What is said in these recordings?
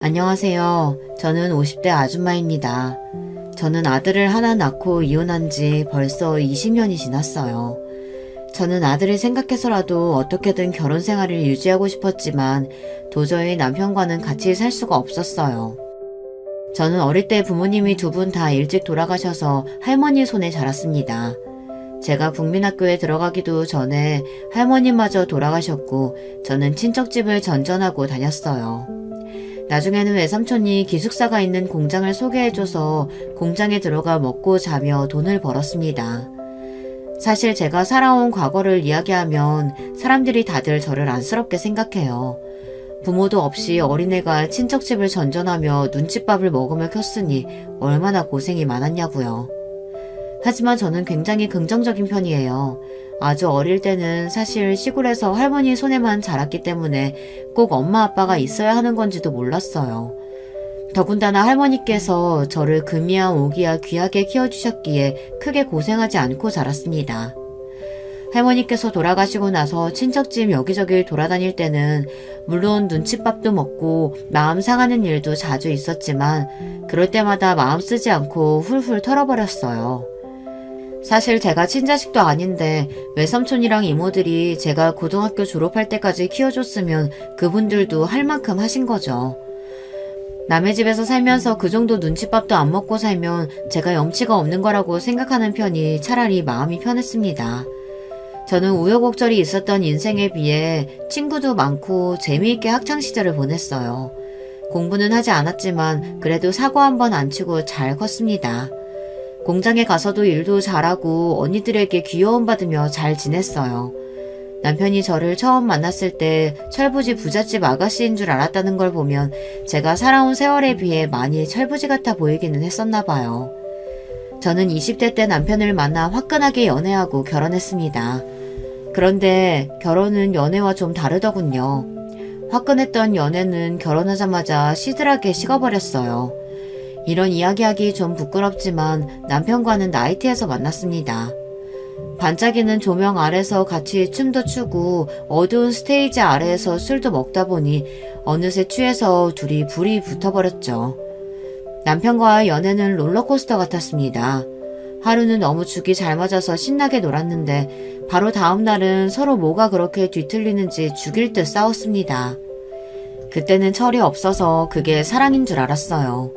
안녕하세요. 저는 50대 아줌마입니다. 저는 아들을 하나 낳고 이혼한 지 벌써 20년이 지났어요. 저는 아들을 생각해서라도 어떻게든 결혼 생활을 유지하고 싶었지만 도저히 남편과는 같이 살 수가 없었어요. 저는 어릴 때 부모님이 두 분 다 일찍 돌아가셔서 할머니 손에 자랐습니다. 제가 국민학교에 들어가기도 전에 할머니마저 돌아가셨고 저는 친척집을 전전하고 다녔어요. 나중에는 외삼촌이 기숙사가 있는 공장을 소개해줘서 공장에 들어가 먹고 자며 돈을 벌었습니다. 사실 제가 살아온 과거를 이야기하면 사람들이 다들 저를 안쓰럽게 생각해요. 부모도 없이 어린애가 친척집을 전전하며 눈칫밥을 먹으며 컸으니 얼마나 고생이 많았냐고요. 하지만 저는 굉장히 긍정적인 편이에요. 아주 어릴 때는 사실 시골에서 할머니 손에만 자랐기 때문에 꼭 엄마 아빠가 있어야 하는 건지도 몰랐어요. 더군다나 할머니께서 저를 금이야 오기야 귀하게 키워주셨기에 크게 고생하지 않고 자랐습니다. 할머니께서 돌아가시고 나서 친척집 여기저기 돌아다닐 때는 물론 눈칫밥도 먹고 마음 상하는 일도 자주 있었지만 그럴 때마다 마음 쓰지 않고 훌훌 털어버렸어요. 사실 제가 친자식도 아닌데 외삼촌이랑 이모들이 제가 고등학교 졸업할 때까지 키워줬으면 그분들도 할 만큼 하신 거죠. 남의 집에서 살면서 그 정도 눈칫밥도 안 먹고 살면 제가 염치가 없는 거라고 생각하는 편이 차라리 마음이 편했습니다. 저는 우여곡절이 있었던 인생에 비해 친구도 많고 재미있게 학창시절을 보냈어요. 공부는 하지 않았지만 그래도 사고 한 번 안 치고 잘 컸습니다. 공장에 가서도 일도 잘하고 언니들에게 귀여움받으며 잘 지냈어요. 남편이 저를 처음 만났을 때 철부지 부잣집 아가씨인 줄 알았다는 걸 보면 제가 살아온 세월에 비해 많이 철부지 같아 보이기는 했었나 봐요. 저는 20대 때 남편을 만나 화끈하게 연애하고 결혼했습니다. 그런데 결혼은 연애와 좀 다르더군요. 화끈했던 연애는 결혼하자마자 시들하게 식어버렸어요. 이런 이야기하기 좀 부끄럽지만 남편과는 나이트에서 만났습니다. 반짝이는 조명 아래서 같이 춤도 추고 어두운 스테이지 아래에서 술도 먹다 보니 어느새 취해서 둘이 불이 붙어버렸죠. 남편과의 연애는 롤러코스터 같았습니다. 하루는 너무 죽이 잘 맞아서 신나게 놀았는데 바로 다음 날은 서로 뭐가 그렇게 뒤틀리는지 죽일 듯 싸웠습니다. 그때는 철이 없어서 그게 사랑인 줄 알았어요.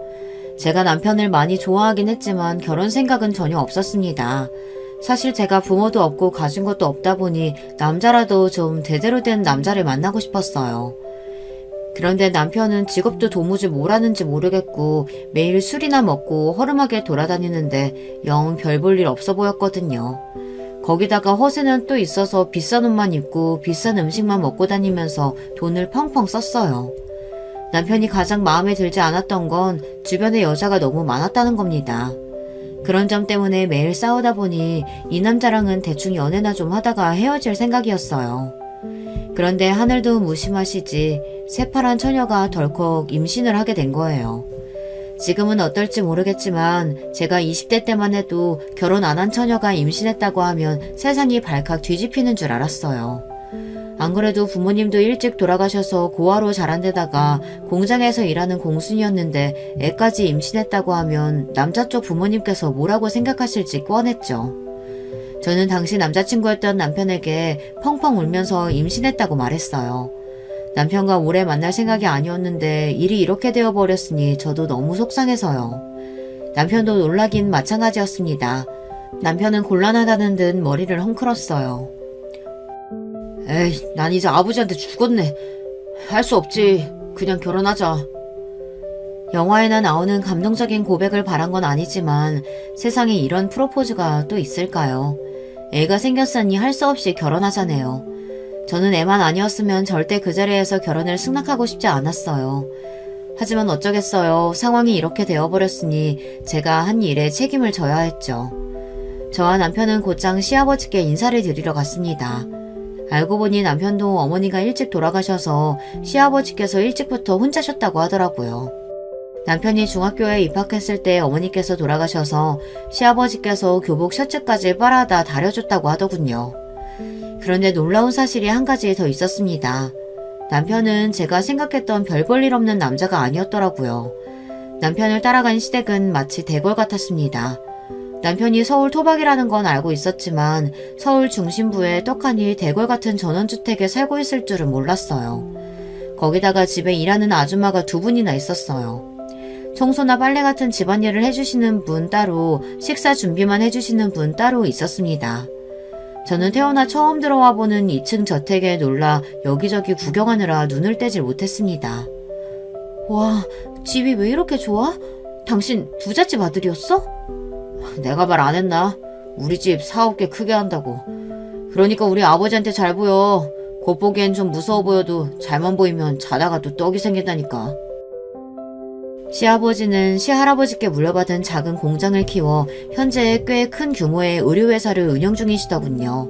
제가 남편을 많이 좋아하긴 했지만 결혼 생각은 전혀 없었습니다. 사실 제가 부모도 없고 가진 것도 없다 보니 남자라도 좀 제대로 된 남자를 만나고 싶었어요. 그런데 남편은 직업도 도무지 뭘 하는지 모르겠고 매일 술이나 먹고 허름하게 돌아다니는데 영 별 볼 일 없어 보였거든요. 거기다가 허세는 또 있어서 비싼 옷만 입고 비싼 음식만 먹고 다니면서 돈을 펑펑 썼어요. 남편이 가장 마음에 들지 않았던 건 주변에 여자가 너무 많았다는 겁니다. 그런 점 때문에 매일 싸우다 보니 이 남자랑은 대충 연애나 좀 하다가 헤어질 생각이었어요. 그런데 하늘도 무심하시지 새파란 처녀가 덜컥 임신을 하게 된 거예요. 지금은 어떨지 모르겠지만 제가 20대 때만 해도 결혼 안 한 처녀가 임신했다고 하면 세상이 발칵 뒤집히는 줄 알았어요. 안 그래도 부모님도 일찍 돌아가셔서 고아로 자란 데다가 공장에서 일하는 공순이었는데 애까지 임신했다고 하면 남자 쪽 부모님께서 뭐라고 생각하실지 뻔했죠. 저는 당시 남자친구였던 남편에게 펑펑 울면서 임신했다고 말했어요. 남편과 오래 만날 생각이 아니었는데 일이 이렇게 되어버렸으니 저도 너무 속상해서요. 남편도 놀라긴 마찬가지였습니다. 남편은 곤란하다는 듯 머리를 헝클었어요. 에이, 난 이제 아버지한테 죽었네. 할 수 없지. 그냥 결혼하자. 영화에나 나오는 감동적인 고백을 바란 건 아니지만 세상에 이런 프로포즈가 또 있을까요? 애가 생겼으니 할 수 없이 결혼하자네요. 저는 애만 아니었으면 절대 그 자리에서 결혼을 승낙하고 싶지 않았어요. 하지만 어쩌겠어요. 상황이 이렇게 되어버렸으니 제가 한 일에 책임을 져야 했죠. 저와 남편은 곧장 시아버지께 인사를 드리러 갔습니다. 알고 보니 남편도 어머니가 일찍 돌아가셔서 시아버지께서 일찍부터 혼자 쉬었다고 하더라고요. 남편이 중학교에 입학했을 때 어머니께서 돌아가셔서 시아버지께서 교복 셔츠까지 빨아다 다려줬다고 하더군요. 그런데 놀라운 사실이 한 가지 더 있었습니다. 남편은 제가 생각했던 별 볼 일 없는 남자가 아니었더라고요. 남편을 따라간 시댁은 마치 대궐 같았습니다. 남편이 서울 토박이라는 건 알고 있었지만 서울 중심부의 떡하니 대궐 같은 전원주택에 살고 있을 줄은 몰랐어요. 거기다가 집에 일하는 아줌마가 2분이나 있었어요. 청소나 빨래 같은 집안일을 해주시는 분 따로, 식사 준비만 해주시는 분 따로 있었습니다. 저는 태어나 처음 들어와 보는 2층 저택에 놀라 여기저기 구경하느라 눈을 떼질 못했습니다. 와, 집이 왜 이렇게 좋아? 당신 부잣집 아들이었어? 내가 말 안 했나? 우리 집 사업계 크게 한다고. 그러니까 우리 아버지한테 잘 보여. 겉보기엔 좀 무서워 보여도 잘만 보이면 자다가 또 떡이 생긴다니까. 시아버지는 시할아버지께 물려받은 작은 공장을 키워 현재 꽤 큰 규모의 의류회사를 운영 중이시더군요.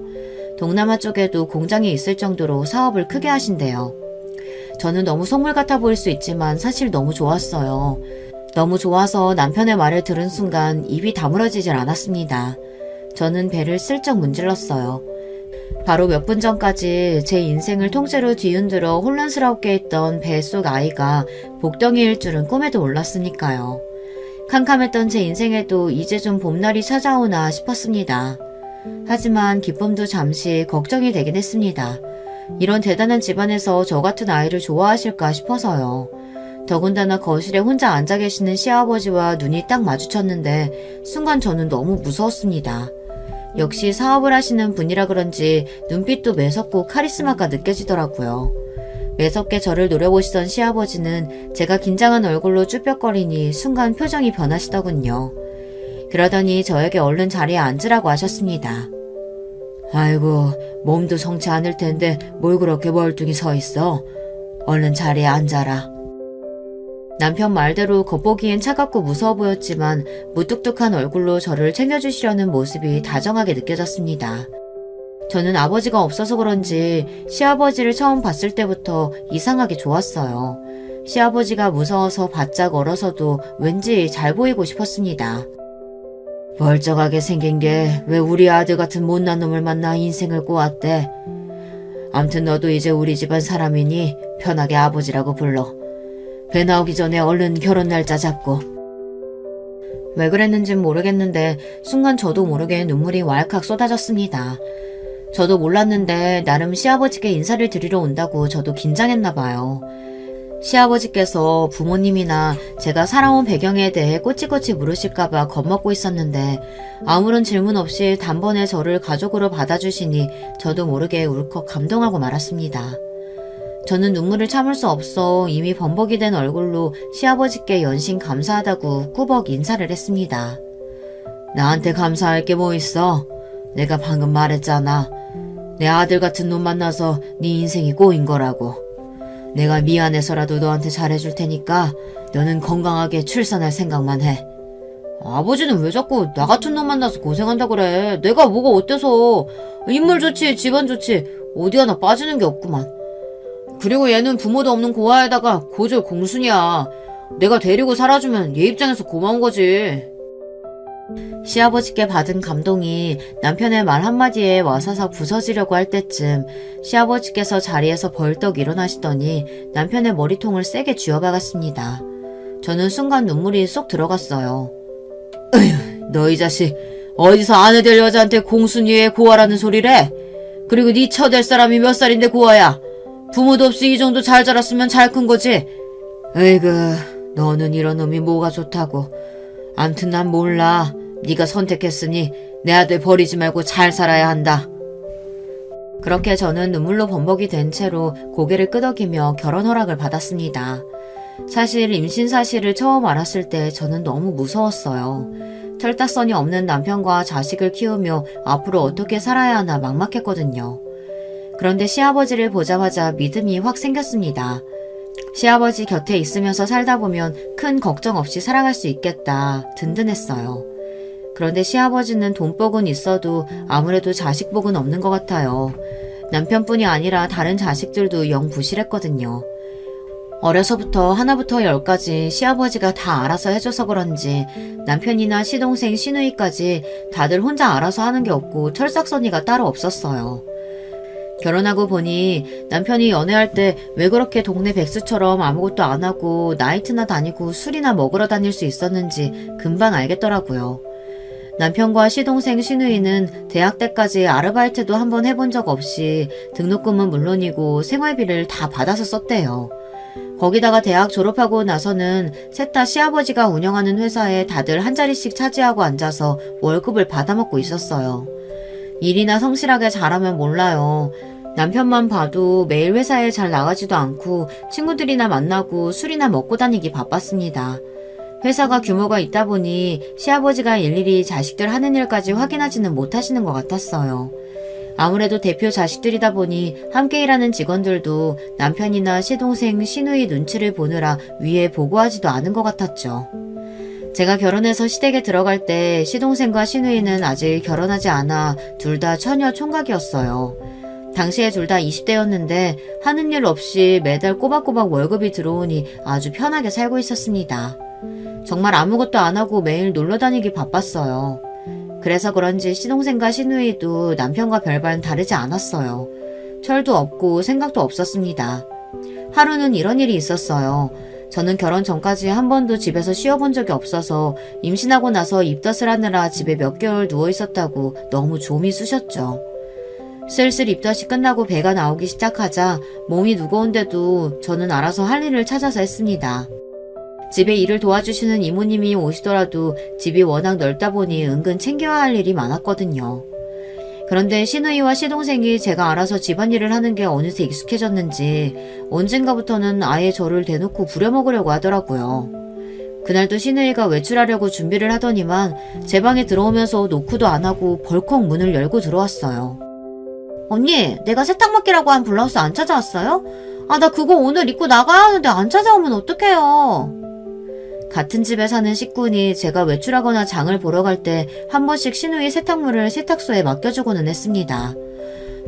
동남아 쪽에도 공장이 있을 정도로 사업을 크게 하신대요. 저는 너무 속물 같아 보일 수 있지만 사실 너무 좋았어요. 너무 좋아서 남편의 말을 들은 순간 입이 다물어지질 않았습니다. 저는 배를 슬쩍 문질렀어요. 바로 몇 분 전까지 제 인생을 통째로 뒤흔들어 혼란스럽게 했던 뱃속 아이가 복덩이일 줄은 꿈에도 몰랐으니까요. 캄캄했던 제 인생에도 이제 좀 봄날이 찾아오나 싶었습니다. 하지만 기쁨도 잠시 걱정이 되긴 했습니다. 이런 대단한 집안에서 저 같은 아이를 좋아하실까 싶어서요. 더군다나 거실에 혼자 앉아 계시는 시아버지와 눈이 딱 마주쳤는데 순간 저는 너무 무서웠습니다. 역시 사업을 하시는 분이라 그런지 눈빛도 매섭고 카리스마가 느껴지더라고요. 매섭게 저를 노려보시던 시아버지는 제가 긴장한 얼굴로 쭈뼛거리니 순간 표정이 변하시더군요. 그러더니 저에게 얼른 자리에 앉으라고 하셨습니다. 아이고, 몸도 성치 않을 텐데 뭘 그렇게 멀뚱히 서 있어? 얼른 자리에 앉아라. 남편 말대로 겉보기엔 차갑고 무서워 보였지만 무뚝뚝한 얼굴로 저를 챙겨주시려는 모습이 다정하게 느껴졌습니다. 저는 아버지가 없어서 그런지 시아버지를 처음 봤을 때부터 이상하게 좋았어요. 시아버지가 무서워서 바짝 얼어서도 왠지 잘 보이고 싶었습니다. 멀쩡하게 생긴 게 왜 우리 아들 같은 못난 놈을 만나 인생을 꼬았대? 암튼 너도 이제 우리 집안 사람이니 편하게 아버지라고 불러. 배 나오기 전에 얼른 결혼 날짜 잡고. 왜 그랬는진 모르겠는데 순간 저도 모르게 눈물이 왈칵 쏟아졌습니다. 저도 몰랐는데 나름 시아버지께 인사를 드리러 온다고 저도 긴장했나 봐요. 시아버지께서 부모님이나 제가 살아온 배경에 대해 꼬치꼬치 물으실까봐 겁먹고 있었는데 아무런 질문 없이 단번에 저를 가족으로 받아주시니 저도 모르게 울컥 감동하고 말았습니다. 저는 눈물을 참을 수 없어 이미 범벅이 된 얼굴로 시아버지께 연신 감사하다고 꾸벅 인사를 했습니다. 나한테 감사할 게 뭐 있어? 내가 방금 말했잖아. 내 아들 같은 놈 만나서 네 인생이 꼬인 거라고. 내가 미안해서라도 너한테 잘해줄 테니까 너는 건강하게 출산할 생각만 해. 아버지는 왜 자꾸 나 같은 놈 만나서 고생한다 그래. 내가 뭐가 어때서. 인물 좋지 집안 좋지 어디 하나 빠지는 게 없구만. 그리고 얘는 부모도 없는 고아에다가 고졸 공순이야. 내가 데리고 살아주면 얘 입장에서 고마운 거지. 시아버지께 받은 감동이 남편의 말 한마디에 와사삭 부서지려고 할 때쯤 시아버지께서 자리에서 벌떡 일어나시더니 남편의 머리통을 세게 쥐어박았습니다. 저는 순간 눈물이 쏙 들어갔어요. 어휴, 너 이 자식 어디서 아내 될 여자한테 공순이에 고아라는 소리래? 그리고 네 처될 사람이 몇 살인데 고아야? 부모도 없이 이 정도 잘 자랐으면 잘 큰 거지. 에이그, 너는 이런 놈이 뭐가 좋다고. 암튼 난 몰라. 네가 선택했으니 내 아들 버리지 말고 잘 살아야 한다. 그렇게 저는 눈물로 범벅이 된 채로 고개를 끄덕이며 결혼 허락을 받았습니다. 사실 임신 사실을 처음 알았을 때 저는 너무 무서웠어요. 철딱선이 없는 남편과 자식을 키우며 앞으로 어떻게 살아야 하나 막막했거든요. 그런데 시아버지를 보자마자 믿음이 확 생겼습니다. 시아버지 곁에 있으면서 살다 보면 큰 걱정 없이 살아갈 수 있겠다 든든했어요. 그런데 시아버지는 돈복은 있어도 아무래도 자식복은 없는 것 같아요. 남편뿐이 아니라 다른 자식들도 영 부실했거든요. 어려서부터 하나부터 열까지 시아버지가 다 알아서 해줘서 그런지 남편이나 시동생 시누이까지 다들 혼자 알아서 하는 게 없고 철딱서니가 따로 없었어요. 결혼하고 보니 남편이 연애할 때 왜 그렇게 동네 백수처럼 아무것도 안 하고 나이트나 다니고 술이나 먹으러 다닐 수 있었는지 금방 알겠더라고요. 남편과 시동생 시누이는 대학 때까지 아르바이트도 한번 해본 적 없이 등록금은 물론이고 생활비를 다 받아서 썼대요. 거기다가 대학 졸업하고 나서는 셋 다 시아버지가 운영하는 회사에 다들 한 자리씩 차지하고 앉아서 월급을 받아먹고 있었어요. 일이나 성실하게 잘하면 몰라요. 남편만 봐도 매일 회사에 잘 나가지도 않고 친구들이나 만나고 술이나 먹고 다니기 바빴습니다. 회사가 규모가 있다 보니 시아버지가 일일이 자식들 하는 일까지 확인하지는 못하시는 것 같았어요. 아무래도 대표 자식들이다 보니 함께 일하는 직원들도 남편이나 시동생, 시누이 눈치를 보느라 위에 보고하지도 않은 것 같았죠. 제가 결혼해서 시댁에 들어갈 때 시동생과 시누이는 아직 결혼하지 않아 둘 다 처녀 총각이었어요. 당시에 둘 다 20대였는데 하는 일 없이 매달 꼬박꼬박 월급이 들어오니 아주 편하게 살고 있었습니다. 정말 아무것도 안 하고 매일 놀러 다니기 바빴어요. 그래서 그런지 시동생과 시누이도 남편과 별반 다르지 않았어요. 철도 없고 생각도 없었습니다. 하루는 이런 일이 있었어요. 저는 결혼 전까지 한 번도 집에서 쉬어본 적이 없어서 임신하고 나서 입덧을 하느라 집에 몇 개월 누워 있었다고 너무 좀이 쑤셨죠. 슬슬 입덧이 끝나고 배가 나오기 시작하자 몸이 무거운데도 저는 알아서 할 일을 찾아서 했습니다. 집에 일을 도와주시는 이모님이 오시더라도 집이 워낙 넓다 보니 은근 챙겨야 할 일이 많았거든요. 그런데 시누이와 시동생이 제가 알아서 집안일을 하는 게 어느새 익숙해졌는지 언젠가부터는 아예 저를 대놓고 부려먹으려고 하더라고요. 그날도 시누이가 외출하려고 준비를 하더니만 제 방에 들어오면서 노크도 안 하고 벌컥 문을 열고 들어왔어요. 언니, 내가 세탁 맡기라고 한 블라우스 안 찾아왔어요? 나 그거 오늘 입고 나가야 하는데 안 찾아오면 어떡해요? 같은 집에 사는 식구니 제가 외출하거나 장을 보러 갈 때 한 번씩 시누이 세탁물을 세탁소에 맡겨주고는 했습니다.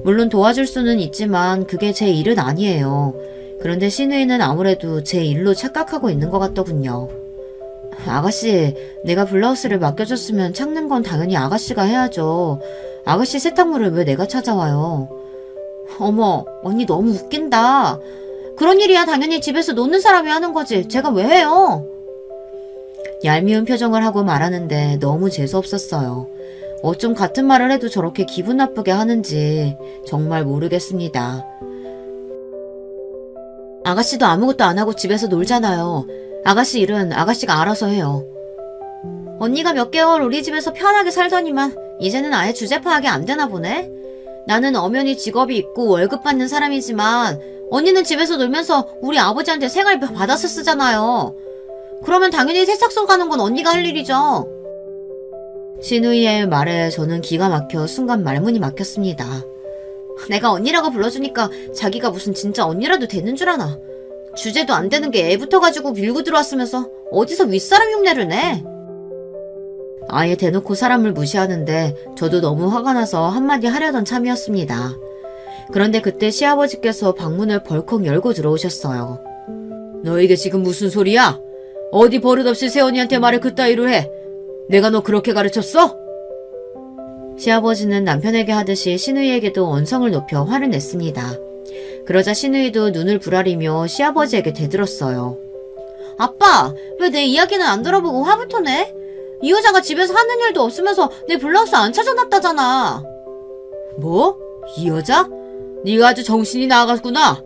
물론 도와줄 수는 있지만 그게 제 일은 아니에요. 그런데 시누이는 아무래도 제 일로 착각하고 있는 것 같더군요. 아가씨, 내가 블라우스를 맡겨줬으면 찾는 건 당연히 아가씨가 해야죠. 아가씨 세탁물을 왜 내가 찾아와요? 어머, 언니 너무 웃긴다. 그런 일이야 당연히 집에서 노는 사람이 하는 거지. 제가 왜 해요? 얄미운 표정을 하고 말하는데 너무 재수없었어요. 어쩜 같은 말을 해도 저렇게 기분 나쁘게 하는지 정말 모르겠습니다. 아가씨도 아무것도 안 하고 집에서 놀잖아요. 아가씨 일은 아가씨가 알아서 해요. 언니가 몇 개월 우리 집에서 편하게 살더니만 이제는 아예 주제 파악이 안 되나 보네? 나는 엄연히 직업이 있고 월급 받는 사람이지만 언니는 집에서 놀면서 우리 아버지한테 생활비 받아서 쓰잖아요. 그러면 당연히 세탁소 가는 건 언니가 할 일이죠. 시누이의 말에 저는 기가 막혀 순간 말문이 막혔습니다. 내가 언니라고 불러주니까 자기가 무슨 진짜 언니라도 되는 줄 아나. 주제도 안 되는 게 애부터 가지고 밀고 들어왔으면서 어디서 윗사람 흉내를 내? 아예 대놓고 사람을 무시하는데 저도 너무 화가 나서 한마디 하려던 참이었습니다. 그런데 그때 시아버지께서 방문을 벌컥 열고 들어오셨어요. 너 이게 지금 무슨 소리야? 어디 버릇없이 새언니한테 말을 그따위로 해? 내가 너 그렇게 가르쳤어? 시아버지는 남편에게 하듯이 시누이에게도 언성을 높여 화를 냈습니다. 그러자 시누이도 눈을 부라리며 시아버지에게 대들었어요. 아빠, 왜 내 이야기는 안 들어보고 화부터 내? 이 여자가 집에서 하는 일도 없으면서 내 블라우스 안 찾아놨다잖아. 뭐? 이 여자? 네가 아주 정신이 나갔구나.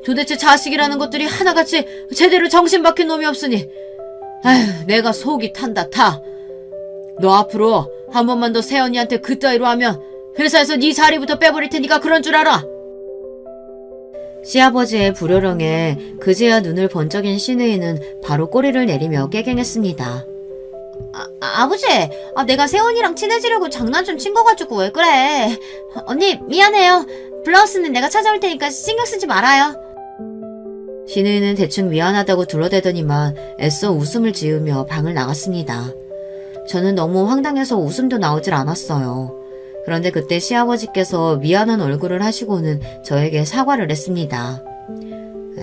도대체 자식이라는 것들이 하나같이 제대로 정신 박힌 놈이 없으니 아휴, 내가 속이 탄다 타. 너 앞으로 한 번만 더 새언니한테 그따위로 하면 회사에서 네 자리부터 빼버릴 테니까 그런 줄 알아. 시아버지의 불효령에 그제야 눈을 번쩍인 시누이는 바로 꼬리를 내리며 깨갱했습니다. 아버지, 내가 새언니랑 친해지려고 장난 좀 친 거 가지고 왜 그래? 언니 미안해요. 블라우스는 내가 찾아올 테니까 신경 쓰지 말아요. 시누이는 대충 미안하다고 둘러대더니만 애써 웃음을 지으며 방을 나갔습니다. 저는 너무 황당해서 웃음도 나오질 않았어요. 그런데 그때 시아버지께서 미안한 얼굴을 하시고는 저에게 사과를 했습니다.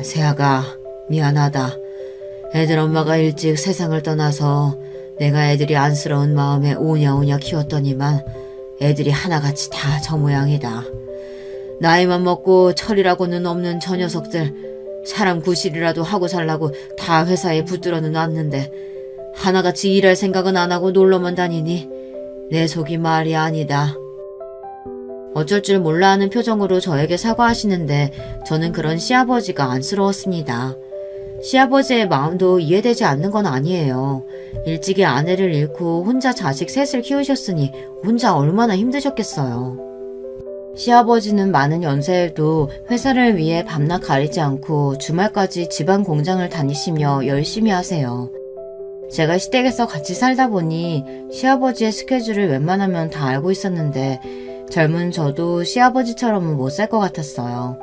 새아가 미안하다. 애들 엄마가 일찍 세상을 떠나서 내가 애들이 안쓰러운 마음에 오냐오냐 키웠더니만 애들이 하나같이 다 저 모양이다. 나이만 먹고 철이라고는 없는 저 녀석들. 사람 구실이라도 하고 살라고 다 회사에 붙들어는 놨는데 하나같이 일할 생각은 안 하고 놀러만 다니니 내 속이 말이 아니다. 어쩔 줄 몰라 하는 표정으로 저에게 사과하시는데 저는 그런 시아버지가 안쓰러웠습니다. 시아버지의 마음도 이해되지 않는 건 아니에요. 일찍이 아내를 잃고 혼자 자식 셋을 키우셨으니 혼자 얼마나 힘드셨겠어요. 시아버지는 많은 연세에도 회사를 위해 밤낮 가리지 않고 주말까지 집안 공장을 다니시며 열심히 하세요. 제가 시댁에서 같이 살다 보니 시아버지의 스케줄을 웬만하면 다 알고 있었는데 젊은 저도 시아버지처럼은 못 살 것 같았어요.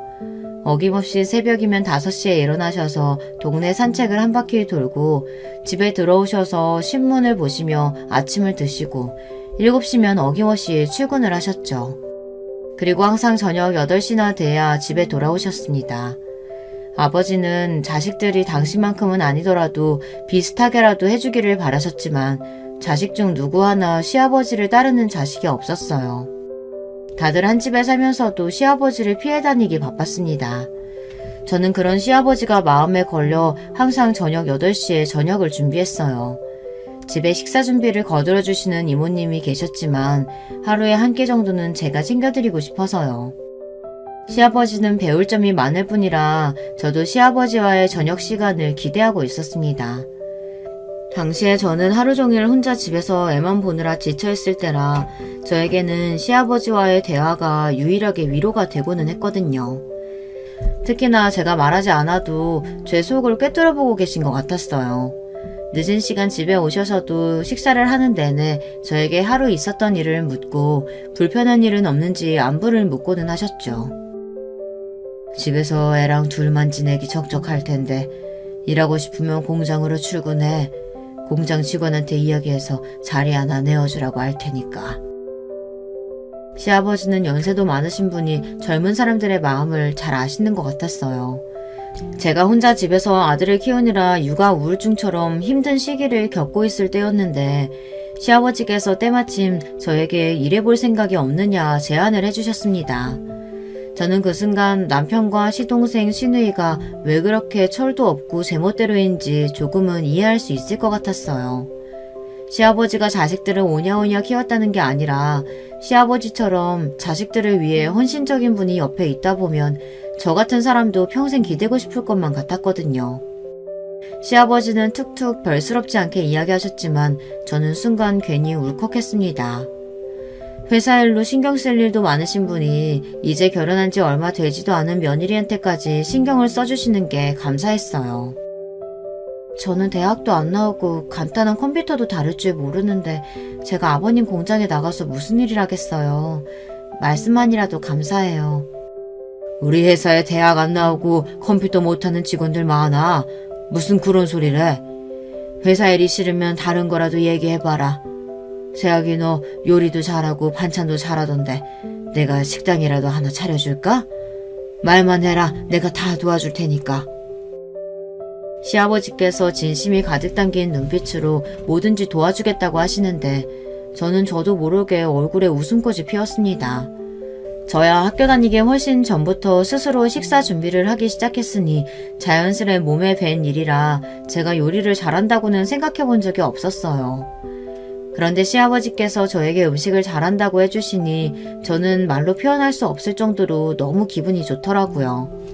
어김없이 새벽이면 5시에 일어나셔서 동네 산책을 한 바퀴 돌고 집에 들어오셔서 신문을 보시며 아침을 드시고 7시면 어김없이 출근을 하셨죠. 그리고 항상 저녁 8시나 돼야 집에 돌아오셨습니다. 아버지는 자식들이 당신만큼은 아니더라도 비슷하게라도 해주기를 바라셨지만 자식 중 누구 하나 시아버지를 따르는 자식이 없었어요. 다들 한 집에 살면서도 시아버지를 피해 다니기 바빴습니다. 저는 그런 시아버지가 마음에 걸려 항상 저녁 8시에 저녁을 준비했어요. 집에 식사 준비를 거들어주시는 이모님이 계셨지만 하루에 한 끼 정도는 제가 챙겨드리고 싶어서요. 시아버지는 배울 점이 많을 뿐이라 저도 시아버지와의 저녁 시간을 기대하고 있었습니다. 당시에 저는 하루 종일 혼자 집에서 애만 보느라 지쳐있을 때라 저에게는 시아버지와의 대화가 유일하게 위로가 되고는 했거든요. 특히나 제가 말하지 않아도 제 속을 꿰뚫어보고 계신 것 같았어요. 늦은 시간 집에 오셔서도 식사를 하는 내내 저에게 하루 있었던 일을 묻고 불편한 일은 없는지 안부를 묻고는 하셨죠. 집에서 애랑 둘만 지내기 적적할 텐데 일하고 싶으면 공장으로 출근해. 공장 직원한테 이야기해서 자리 하나 내어주라고 할 테니까. 시아버지는 연세도 많으신 분이 젊은 사람들의 마음을 잘 아시는 것 같았어요. 제가 혼자 집에서 아들을 키우느라 육아 우울증처럼 힘든 시기를 겪고 있을 때였는데 시아버지께서 때마침 저에게 일해볼 생각이 없느냐 제안을 해주셨습니다. 저는 그 순간 남편과 시동생 시누이가 왜 그렇게 철도 없고 제멋대로인지 조금은 이해할 수 있을 것 같았어요. 시아버지가 자식들을 오냐오냐 키웠다는 게 아니라 시아버지처럼 자식들을 위해 헌신적인 분이 옆에 있다 보면 저 같은 사람도 평생 기대고 싶을 것만 같았거든요. 시아버지는 툭툭 별스럽지 않게 이야기하셨지만 저는 순간 괜히 울컥했습니다. 회사 일로 신경 쓸 일도 많으신 분이 이제 결혼한 지 얼마 되지도 않은 며느리한테까지 신경을 써주시는 게 감사했어요. 저는 대학도 안 나오고 간단한 컴퓨터도 다룰 줄 모르는데 제가 아버님 공장에 나가서 무슨 일을 하겠어요. 말씀만이라도 감사해요. 우리 회사에 대학 안 나오고 컴퓨터 못하는 직원들 많아. 무슨 그런 소리래. 회사 일이 싫으면 다른 거라도 얘기해봐라. 세학이 너 요리도 잘하고 반찬도 잘하던데 내가 식당이라도 하나 차려줄까? 말만 해라. 내가 다 도와줄 테니까. 시아버지께서 진심이 가득 담긴 눈빛으로 뭐든지 도와주겠다고 하시는데 저도 모르게 얼굴에 웃음꽃이 피었습니다. 저야 학교 다니기 훨씬 전부터 스스로 식사 준비를 하기 시작했으니 자연스레 몸에 밴 일이라 제가 요리를 잘한다고는 생각해 본 적이 없었어요. 그런데 시아버지께서 저에게 음식을 잘한다고 해주시니 저는 말로 표현할 수 없을 정도로 너무 기분이 좋더라고요.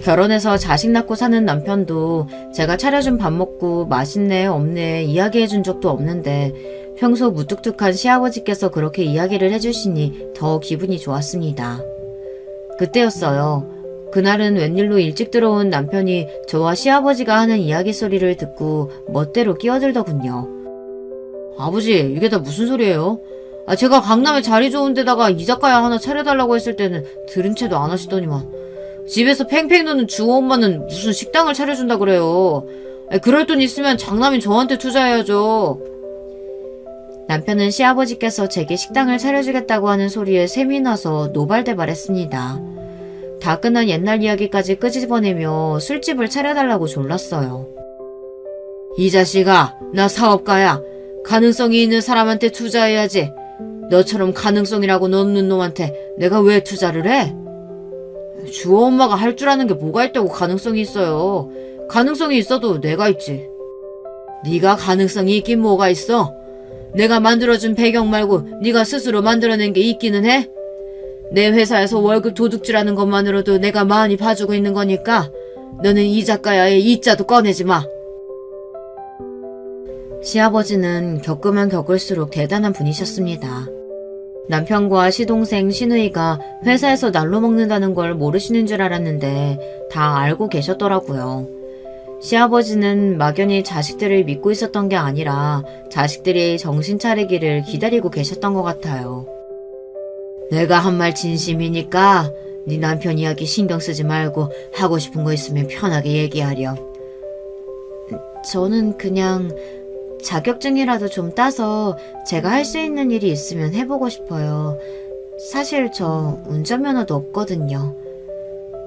결혼해서 자식 낳고 사는 남편도 제가 차려준 밥 먹고 맛있네 없네 이야기해 준 적도 없는데 평소 무뚝뚝한 시아버지께서 그렇게 이야기를 해주시니 더 기분이 좋았습니다. 그때였어요. 그날은 웬일로 일찍 들어온 남편이 저와 시아버지가 하는 이야기 소리를 듣고 멋대로 끼어들더군요. 아버지, 이게 다 무슨 소리예요? 제가 강남에 자리 좋은 데다가 이자카야 하나 차려달라고 했을 때는 들은 채도 안 하시더니만 집에서 팽팽 노는 주호 엄마는 무슨 식당을 차려준다 그래요. 그럴 돈 있으면 장남인 저한테 투자해야죠. 남편은 시아버지께서 제게 식당을 차려주겠다고 하는 소리에 샘이 나서 노발대발했습니다. 다 끝난 옛날 이야기까지 끄집어내며 술집을 차려달라고 졸랐어요. 이 자식아, 나 사업가야. 가능성이 있는 사람한테 투자해야지. 너처럼 가능성이라고 없는 놈한테 내가 왜 투자를 해? 주호 엄마가 할 줄 아는 게 뭐가 있다고 가능성이 있어요. 가능성이 있어도 내가 있지. 네가 가능성이 있긴 뭐가 있어? 내가 만들어준 배경 말고 네가 스스로 만들어낸 게 있기는 해? 내 회사에서 월급 도둑질하는 것만으로도 내가 많이 봐주고 있는 거니까 너는 이 작가야의 이자도 꺼내지 마. 시아버지는 겪으면 겪을수록 대단한 분이셨습니다. 남편과 시동생 시누이가 회사에서 날로 먹는다는 걸 모르시는 줄 알았는데 다 알고 계셨더라고요. 시아버지는 막연히 자식들을 믿고 있었던 게 아니라 자식들이 정신 차리기를 기다리고 계셨던 것 같아요. 내가 한 말 진심이니까 네 남편 이야기 신경 쓰지 말고 하고 싶은 거 있으면 편하게 얘기하렴. 저는 그냥 자격증이라도 좀 따서 제가 할 수 있는 일이 있으면 해보고 싶어요. 사실 저 운전면허도 없거든요.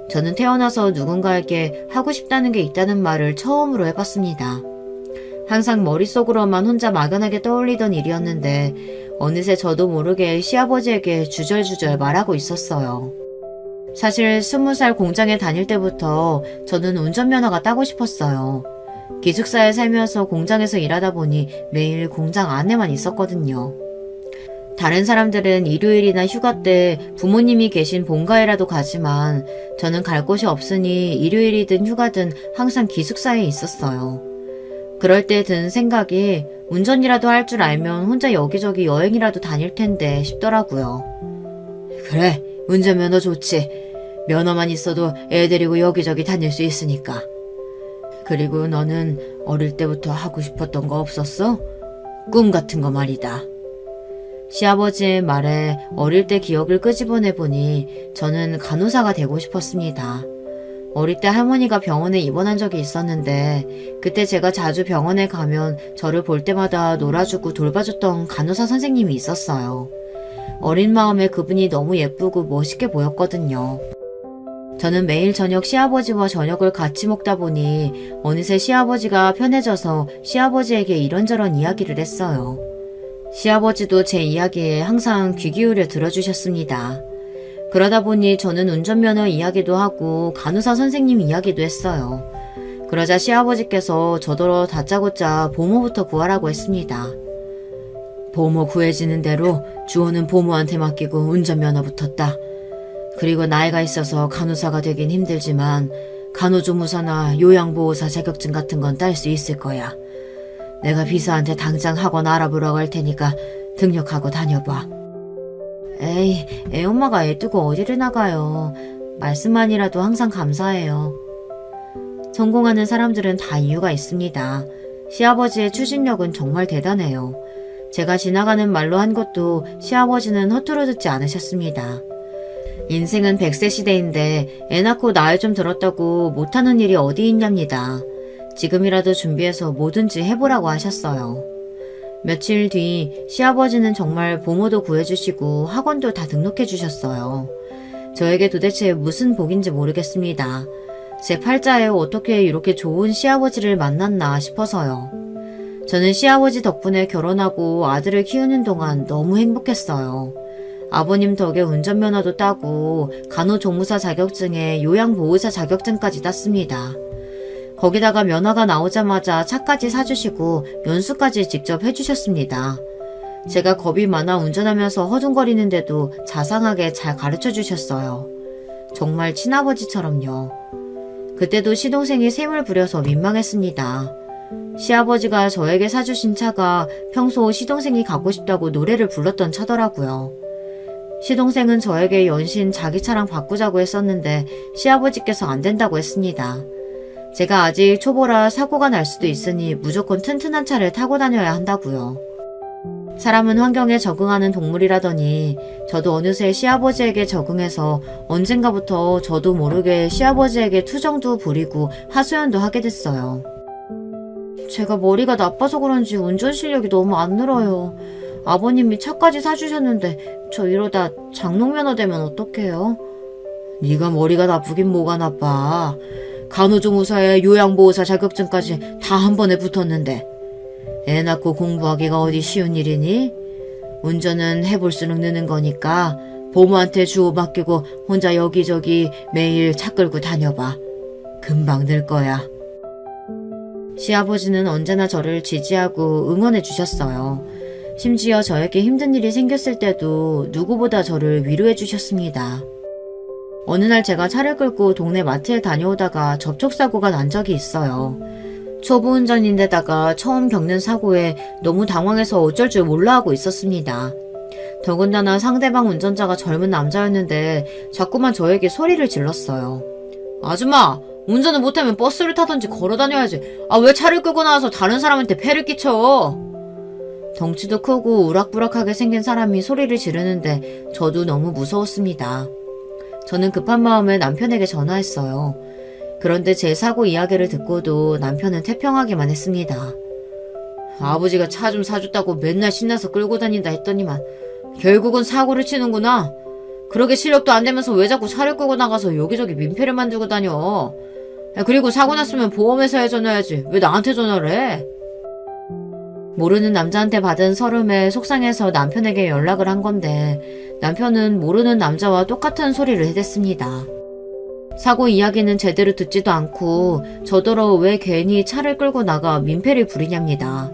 저는 태어나서 누군가에게 하고 싶다는 게 있다는 말을 처음으로 해봤습니다. 항상 머릿속으로만 혼자 막연하게 떠올리던 일이었는데 어느새 저도 모르게 시아버지에게 주절주절 말하고 있었어요. 사실 20살 공장에 다닐 때부터 저는 운전면허가 따고 싶었어요. 기숙사에 살면서 공장에서 일하다 보니 매일 공장 안에만 있었거든요. 다른 사람들은 일요일이나 휴가 때 부모님이 계신 본가에라도 가지만 저는 갈 곳이 없으니 일요일이든 휴가든 항상 기숙사에 있었어요. 그럴 때 든 생각이 운전이라도 할 줄 알면 혼자 여기저기 여행이라도 다닐 텐데 싶더라고요. 그래, 운전면허 좋지. 면허만 있어도 애 데리고 여기저기 다닐 수 있으니까. 그리고 너는 어릴 때부터 하고 싶었던 거 없었어? 꿈 같은 거 말이다. 시아버지의 말에 어릴 때 기억을 끄집어내보니 저는 간호사가 되고 싶었습니다. 어릴 때 할머니가 병원에 입원한 적이 있었는데 그때 제가 자주 병원에 가면 저를 볼 때마다 놀아주고 돌봐줬던 간호사 선생님이 있었어요. 어린 마음에 그분이 너무 예쁘고 멋있게 보였거든요. 저는 매일 저녁 시아버지와 저녁을 같이 먹다 보니 어느새 시아버지가 편해져서 시아버지에게 이런저런 이야기를 했어요. 시아버지도 제 이야기에 항상 귀 기울여 들어주셨습니다. 그러다 보니 저는 운전면허 이야기도 하고 간호사 선생님 이야기도 했어요. 그러자 시아버지께서 저더러 다짜고짜 보모부터 구하라고 했습니다. 보모 구해지는 대로 주호는 보모한테 맡기고 운전면허부터 따. 그리고 나이가 있어서 간호사가 되긴 힘들지만 간호조무사나 요양보호사 자격증 같은 건 딸 수 있을 거야. 내가 비서한테 당장 학원 알아보라고 할 테니까 등록하고 다녀봐. 에이, 애엄마가 애 두고 어디를 나가요. 말씀만이라도 항상 감사해요. 성공하는 사람들은 다 이유가 있습니다. 시아버지의 추진력은 정말 대단해요. 제가 지나가는 말로 한 것도 시아버지는 허투루 듣지 않으셨습니다. 인생은 100세 시대인데 애 낳고 나이 좀 들었다고 못하는 일이 어디 있냐입니다. 지금이라도 준비해서 뭐든지 해보라고 하셨어요. 며칠 뒤 시아버지는 정말 보모도 구해주시고 학원도 다 등록해주셨어요. 저에게 도대체 무슨 복인지 모르겠습니다. 제 팔자에 어떻게 이렇게 좋은 시아버지를 만났나 싶어서요. 저는 시아버지 덕분에 결혼하고 아들을 키우는 동안 너무 행복했어요. 아버님 덕에 운전면허도 따고 간호조무사 자격증에 요양보호사 자격증까지 땄습니다. 거기다가 면허가 나오자마자 차까지 사주시고 연수까지 직접 해주셨습니다. 제가 겁이 많아 운전하면서 허둥거리는데도 자상하게 잘 가르쳐 주셨어요. 정말 친아버지처럼요. 그때도 시동생이 셈을 부려서 민망했습니다. 시아버지가 저에게 사주신 차가 평소 시동생이 갖고 싶다고 노래를 불렀던 차더라고요. 시동생은 저에게 연신 자기 차랑 바꾸자고 했었는데 시아버지께서 안 된다고 했습니다. 제가 아직 초보라 사고가 날 수도 있으니 무조건 튼튼한 차를 타고 다녀야 한다고요. 사람은 환경에 적응하는 동물이라더니 저도 어느새 시아버지에게 적응해서 언젠가부터 저도 모르게 시아버지에게 투정도 부리고 하소연도 하게 됐어요. 제가 머리가 나빠서 그런지 운전 실력이 너무 안 늘어요. 아버님이 차까지 사주셨는데 저 이러다 장롱면허 되면 어떡해요? 네가 머리가 나쁘긴 뭐가 나빠. 간호조무사에 요양보호사 자격증까지 다 한 번에 붙었는데 애 낳고 공부하기가 어디 쉬운 일이니? 운전은 해볼수록 느는 거니까 고모한테 주워 맡기고 혼자 여기저기 매일 차 끌고 다녀봐. 금방 늘 거야. 시아버지는 언제나 저를 지지하고 응원해 주셨어요. 심지어 저에게 힘든 일이 생겼을 때도 누구보다 저를 위로해 주셨습니다. 어느 날 제가 차를 끌고 동네 마트에 다녀오다가 접촉사고가 난 적이 있어요. 초보 운전인데다가 처음 겪는 사고에 너무 당황해서 어쩔 줄 몰라 하고 있었습니다. 더군다나 상대방 운전자가 젊은 남자였는데 자꾸만 저에게 소리를 질렀어요. 아줌마! 운전을 못하면 버스를 타든지 걸어 다녀야지. 왜 차를 끌고 나와서 다른 사람한테 폐를 끼쳐? 덩치도 크고 우락부락하게 생긴 사람이 소리를 지르는데 저도 너무 무서웠습니다. 저는 급한 마음에 남편에게 전화했어요. 그런데 제 사고 이야기를 듣고도 남편은 태평하게만 했습니다. 아버지가 차 좀 사줬다고 맨날 신나서 끌고 다닌다 했더니만 결국은 사고를 치는구나. 그러게 실력도 안 되면서 왜 자꾸 차를 끌고 나가서 여기저기 민폐를 만들고 다녀. 그리고 사고 났으면 보험회사에 전화해야지. 왜 나한테 전화를 해? 모르는 남자한테 받은 서름에 속상해서 남편에게 연락을 한 건데 남편은 모르는 남자와 똑같은 소리를 해댔습니다. 사고 이야기는 제대로 듣지도 않고 저더러 왜 괜히 차를 끌고 나가 민폐를 부리냐입니다.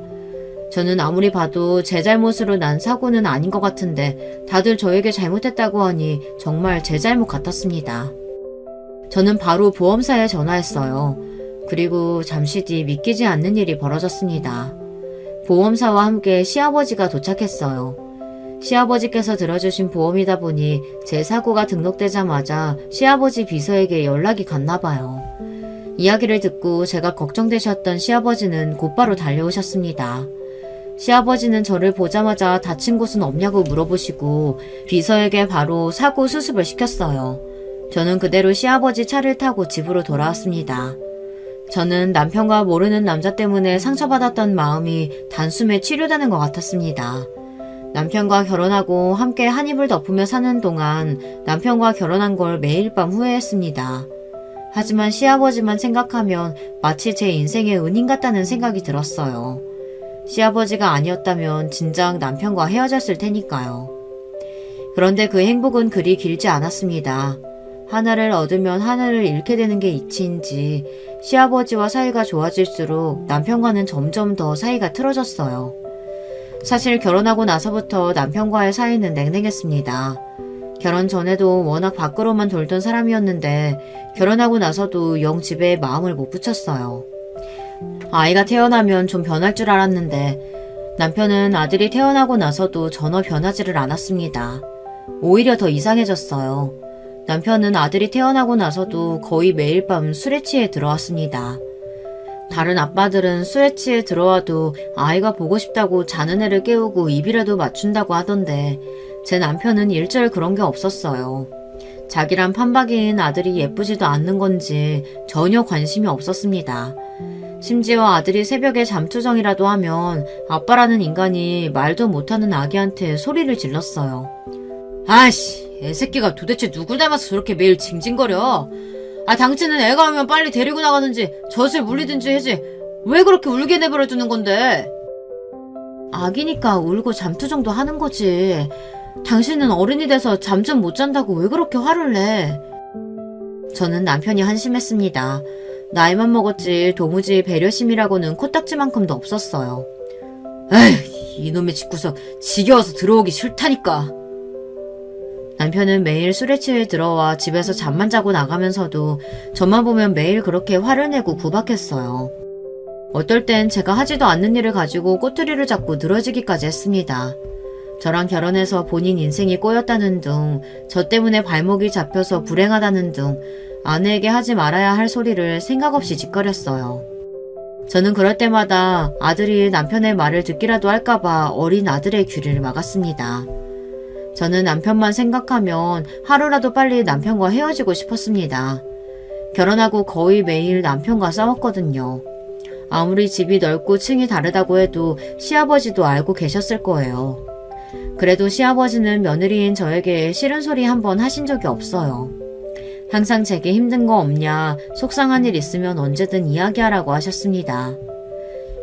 저는 아무리 봐도 제 잘못으로 난 사고는 아닌 것 같은데 다들 저에게 잘못했다고 하니 정말 제 잘못 같았습니다. 저는 바로 보험사에 전화했어요. 그리고 잠시 뒤 믿기지 않는 일이 벌어졌습니다. 보험사와 함께 시아버지가 도착했어요. 시아버지께서 들어주신 보험이다 보니 제 사고가 등록되자마자 시아버지 비서에게 연락이 갔나 봐요. 이야기를 듣고 제가 걱정되셨던 시아버지는 곧바로 달려오셨습니다. 시아버지는 저를 보자마자 다친 곳은 없냐고 물어보시고 비서에게 바로 사고 수습을 시켰어요. 저는 그대로 시아버지 차를 타고 집으로 돌아왔습니다. 저는 남편과 모르는 남자 때문에 상처받았던 마음이 단숨에 치료되는 것 같았습니다. 남편과 결혼하고 함께 한 이불 덮으며 사는 동안 남편과 결혼한 걸 매일 밤 후회했습니다. 하지만 시아버지만 생각하면 마치 제 인생의 은인 같다는 생각이 들었어요. 시아버지가 아니었다면 진작 남편과 헤어졌을 테니까요. 그런데 그 행복은 그리 길지 않았습니다. 하나를 얻으면 하나를 잃게 되는 게 이치인지 시아버지와 사이가 좋아질수록 남편과는 점점 더 사이가 틀어졌어요. 사실 결혼하고 나서부터 남편과의 사이는 냉랭했습니다. 결혼 전에도 워낙 밖으로만 돌던 사람이었는데 결혼하고 나서도 영 집에 마음을 못 붙였어요. 아이가 태어나면 좀 변할 줄 알았는데 남편은 아들이 태어나고 나서도 전혀 변하지를 않았습니다. 오히려 더 이상해졌어요. 남편은 아들이 태어나고 나서도 거의 매일 밤 술에 취해 들어왔습니다. 다른 아빠들은 술에 취해 들어와도 아이가 보고 싶다고 자는 애를 깨우고 입이라도 맞춘다고 하던데 제 남편은 일절 그런 게 없었어요. 자기란 판박이인 아들이 예쁘지도 않는 건지 전혀 관심이 없었습니다. 심지어 아들이 새벽에 잠투정이라도 하면 아빠라는 인간이 말도 못하는 아기한테 소리를 질렀어요. 아이씨, 애새끼가 도대체 누굴 닮아서 저렇게 매일 징징거려. 당신은 애가 오면 빨리 데리고 나가든지 젖을 물리든지 해지. 왜 그렇게 울게 내버려 두는 건데? 아기니까 울고 잠투정도 하는 거지. 당신은 어른이 돼서 잠 좀 못 잔다고 왜 그렇게 화를 내? 저는 남편이 한심했습니다. 나이만 먹었지 도무지 배려심이라고는 코딱지만큼도 없었어요. 에이, 이놈의 집구석 지겨워서 들어오기 싫다니까. 남편은 매일 술에 취해 들어와 집에서 잠만 자고 나가면서도 저만 보면 매일 그렇게 화를 내고 구박했어요. 어떨 땐 제가 하지도 않는 일을 가지고 꼬투리를 잡고 늘어지기까지 했습니다. 저랑 결혼해서 본인 인생이 꼬였다는 둥, 저 때문에 발목이 잡혀서 불행하다는 둥, 아내에게 하지 말아야 할 소리를 생각 없이 짓거렸어요. 저는 그럴 때마다 아들이 남편의 말을 듣기라도 할까봐 어린 아들의 귀를 막았습니다. 저는 남편만 생각하면 하루라도 빨리 남편과 헤어지고 싶었습니다. 결혼하고 거의 매일 남편과 싸웠거든요. 아무리 집이 넓고 층이 다르다고 해도 시아버지도 알고 계셨을 거예요. 그래도 시아버지는 며느리인 저에게 싫은 소리 한 번 하신 적이 없어요. 항상 제게 힘든 거 없냐, 속상한 일 있으면 언제든 이야기하라고 하셨습니다.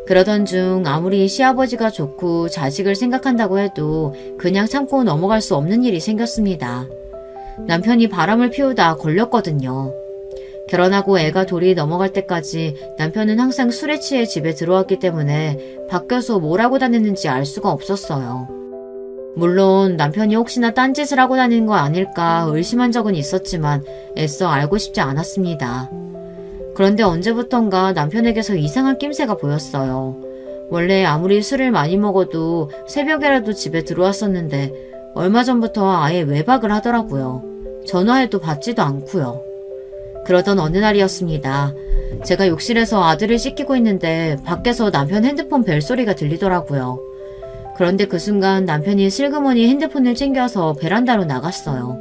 그러던 중 아무리 시아버지가 좋고 자식을 생각한다고 해도 그냥 참고 넘어갈 수 없는 일이 생겼습니다. 남편이 바람을 피우다 걸렸거든요. 결혼하고 애가 돌이 넘어갈 때까지 남편은 항상 술에 취해 집에 들어왔기 때문에 밖에서 뭘 하고 다녔는지 알 수가 없었어요. 물론 남편이 혹시나 딴짓을 하고 다니는 거 아닐까 의심한 적은 있었지만 애써 알고 싶지 않았습니다. 그런데 언제부턴가 남편에게서 이상한 낌새가 보였어요. 원래 아무리 술을 많이 먹어도 새벽에라도 집에 들어왔었는데 얼마 전부터 아예 외박을 하더라고요. 전화해도 받지도 않고요. 그러던 어느 날이었습니다. 제가 욕실에서 아들을 씻기고 있는데 밖에서 남편 핸드폰 벨소리가 들리더라고요. 그런데 그 순간 남편이 슬그머니 핸드폰을 챙겨서 베란다로 나갔어요.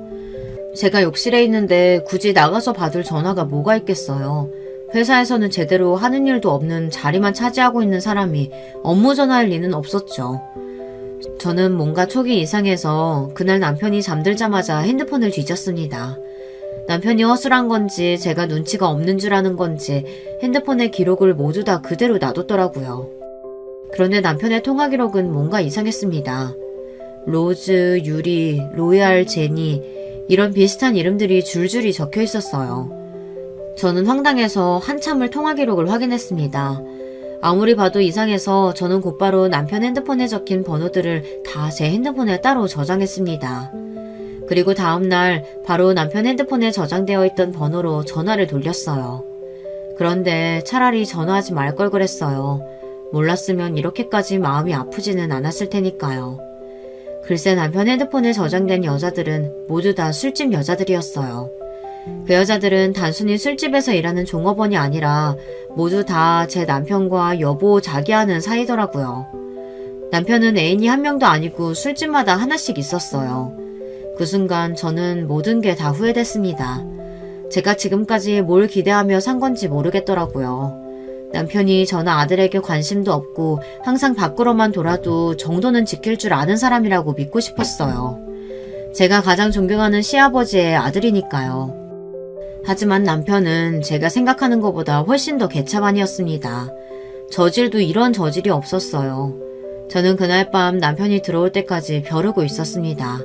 제가 욕실에 있는데 굳이 나가서 받을 전화가 뭐가 있겠어요. 회사에서는 제대로 하는 일도 없는 자리만 차지하고 있는 사람이 업무 전화할 리는 없었죠. 저는 뭔가 촉이 이상해서 그날 남편이 잠들자마자 핸드폰을 뒤졌습니다. 남편이 허술한 건지 제가 눈치가 없는 줄 아는 건지 핸드폰의 기록을 모두 다 그대로 놔뒀더라고요. 그런데 남편의 통화 기록은 뭔가 이상했습니다. 로즈, 유리, 로얄, 제니 이런 비슷한 이름들이 줄줄이 적혀 있었어요. 저는 황당해서 한참을 통화 기록을 확인했습니다. 아무리 봐도 이상해서 저는 곧바로 남편 핸드폰에 적힌 번호들을 다 제 핸드폰에 따로 저장했습니다. 그리고 다음날 바로 남편 핸드폰에 저장되어 있던 번호로 전화를 돌렸어요. 그런데 차라리 전화하지 말 걸 그랬어요. 몰랐으면 이렇게까지 마음이 아프지는 않았을 테니까요. 글쎄 남편 핸드폰에 저장된 여자들은 모두 다 술집 여자들이었어요. 그 여자들은 단순히 술집에서 일하는 종업원이 아니라 모두 다 제 남편과 여보 자기하는 사이더라고요. 남편은 애인이 한 명도 아니고 술집마다 하나씩 있었어요. 그 순간 저는 모든 게 다 후회됐습니다. 제가 지금까지 뭘 기대하며 산 건지 모르겠더라고요. 남편이 저나 아들에게 관심도 없고 항상 밖으로만 돌아도 정도는 지킬 줄 아는 사람이라고 믿고 싶었어요. 제가 가장 존경하는 시아버지의 아들이니까요. 하지만 남편은 제가 생각하는 것보다 훨씬 더 개차반이었습니다. 저질도 이런 저질이 없었어요. 저는 그날 밤 남편이 들어올 때까지 벼르고 있었습니다.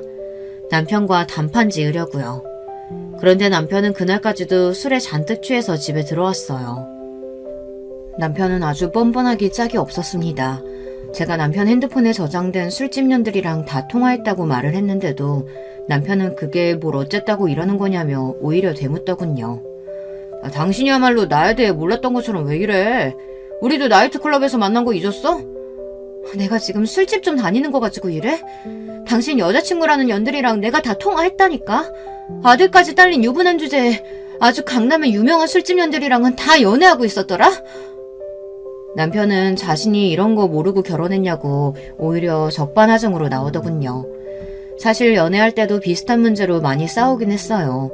남편과 단판 지으려고요. 그런데 남편은 그날까지도 술에 잔뜩 취해서 집에 들어왔어요. 남편은 아주 뻔뻔하기 짝이 없었습니다. 제가 남편 핸드폰에 저장된 술집년들이랑 다 통화했다고 말을 했는데도 남편은 그게 뭘 어쨌다고 이러는 거냐며 오히려 되묻더군요. 당신이야말로 나에 대해 몰랐던 것처럼 왜 이래? 우리도 나이트클럽에서 만난 거 잊었어? 내가 지금 술집 좀 다니는 거 가지고 이래? 당신 여자친구라는 년들이랑 내가 다 통화했다니까? 아들까지 딸린 유부남 주제에 아주 강남의 유명한 술집 년들이랑은 다 연애하고 있었더라? 남편은 자신이 이런 거 모르고 결혼했냐고 오히려 적반하장으로 나오더군요. 사실 연애할 때도 비슷한 문제로 많이 싸우긴 했어요.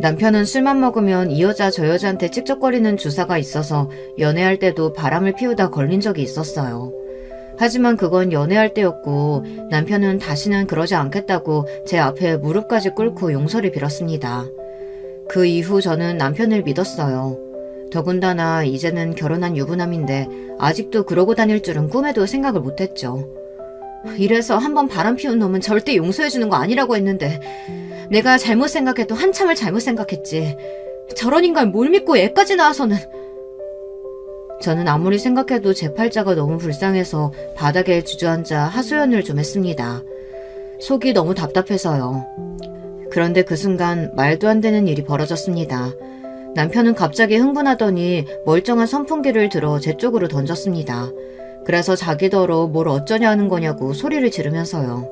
남편은 술만 먹으면 이 여자 저 여자한테 찝쩍거리는 주사가 있어서 연애할 때도 바람을 피우다 걸린 적이 있었어요. 하지만 그건 연애할 때였고 남편은 다시는 그러지 않겠다고 제 앞에 무릎까지 꿇고 용서를 빌었습니다. 그 이후 저는 남편을 믿었어요. 더군다나 이제는 결혼한 유부남인데 아직도 그러고 다닐 줄은 꿈에도 생각을 못했죠. 이래서 한번 바람 피운 놈은 절대 용서해주는 거 아니라고 했는데 내가 잘못 생각해도 한참을 잘못 생각했지. 저런 인간 뭘 믿고 애까지 낳아서는. 저는 아무리 생각해도 제 팔자가 너무 불쌍해서 바닥에 주저앉아 하소연을 좀 했습니다. 속이 너무 답답해서요. 그런데 그 순간 말도 안 되는 일이 벌어졌습니다. 남편은 갑자기 흥분하더니 멀쩡한 선풍기를 들어 제 쪽으로 던졌습니다. 그래서 자기더러 뭘 어쩌냐 하는 거냐고 소리를 지르면서요.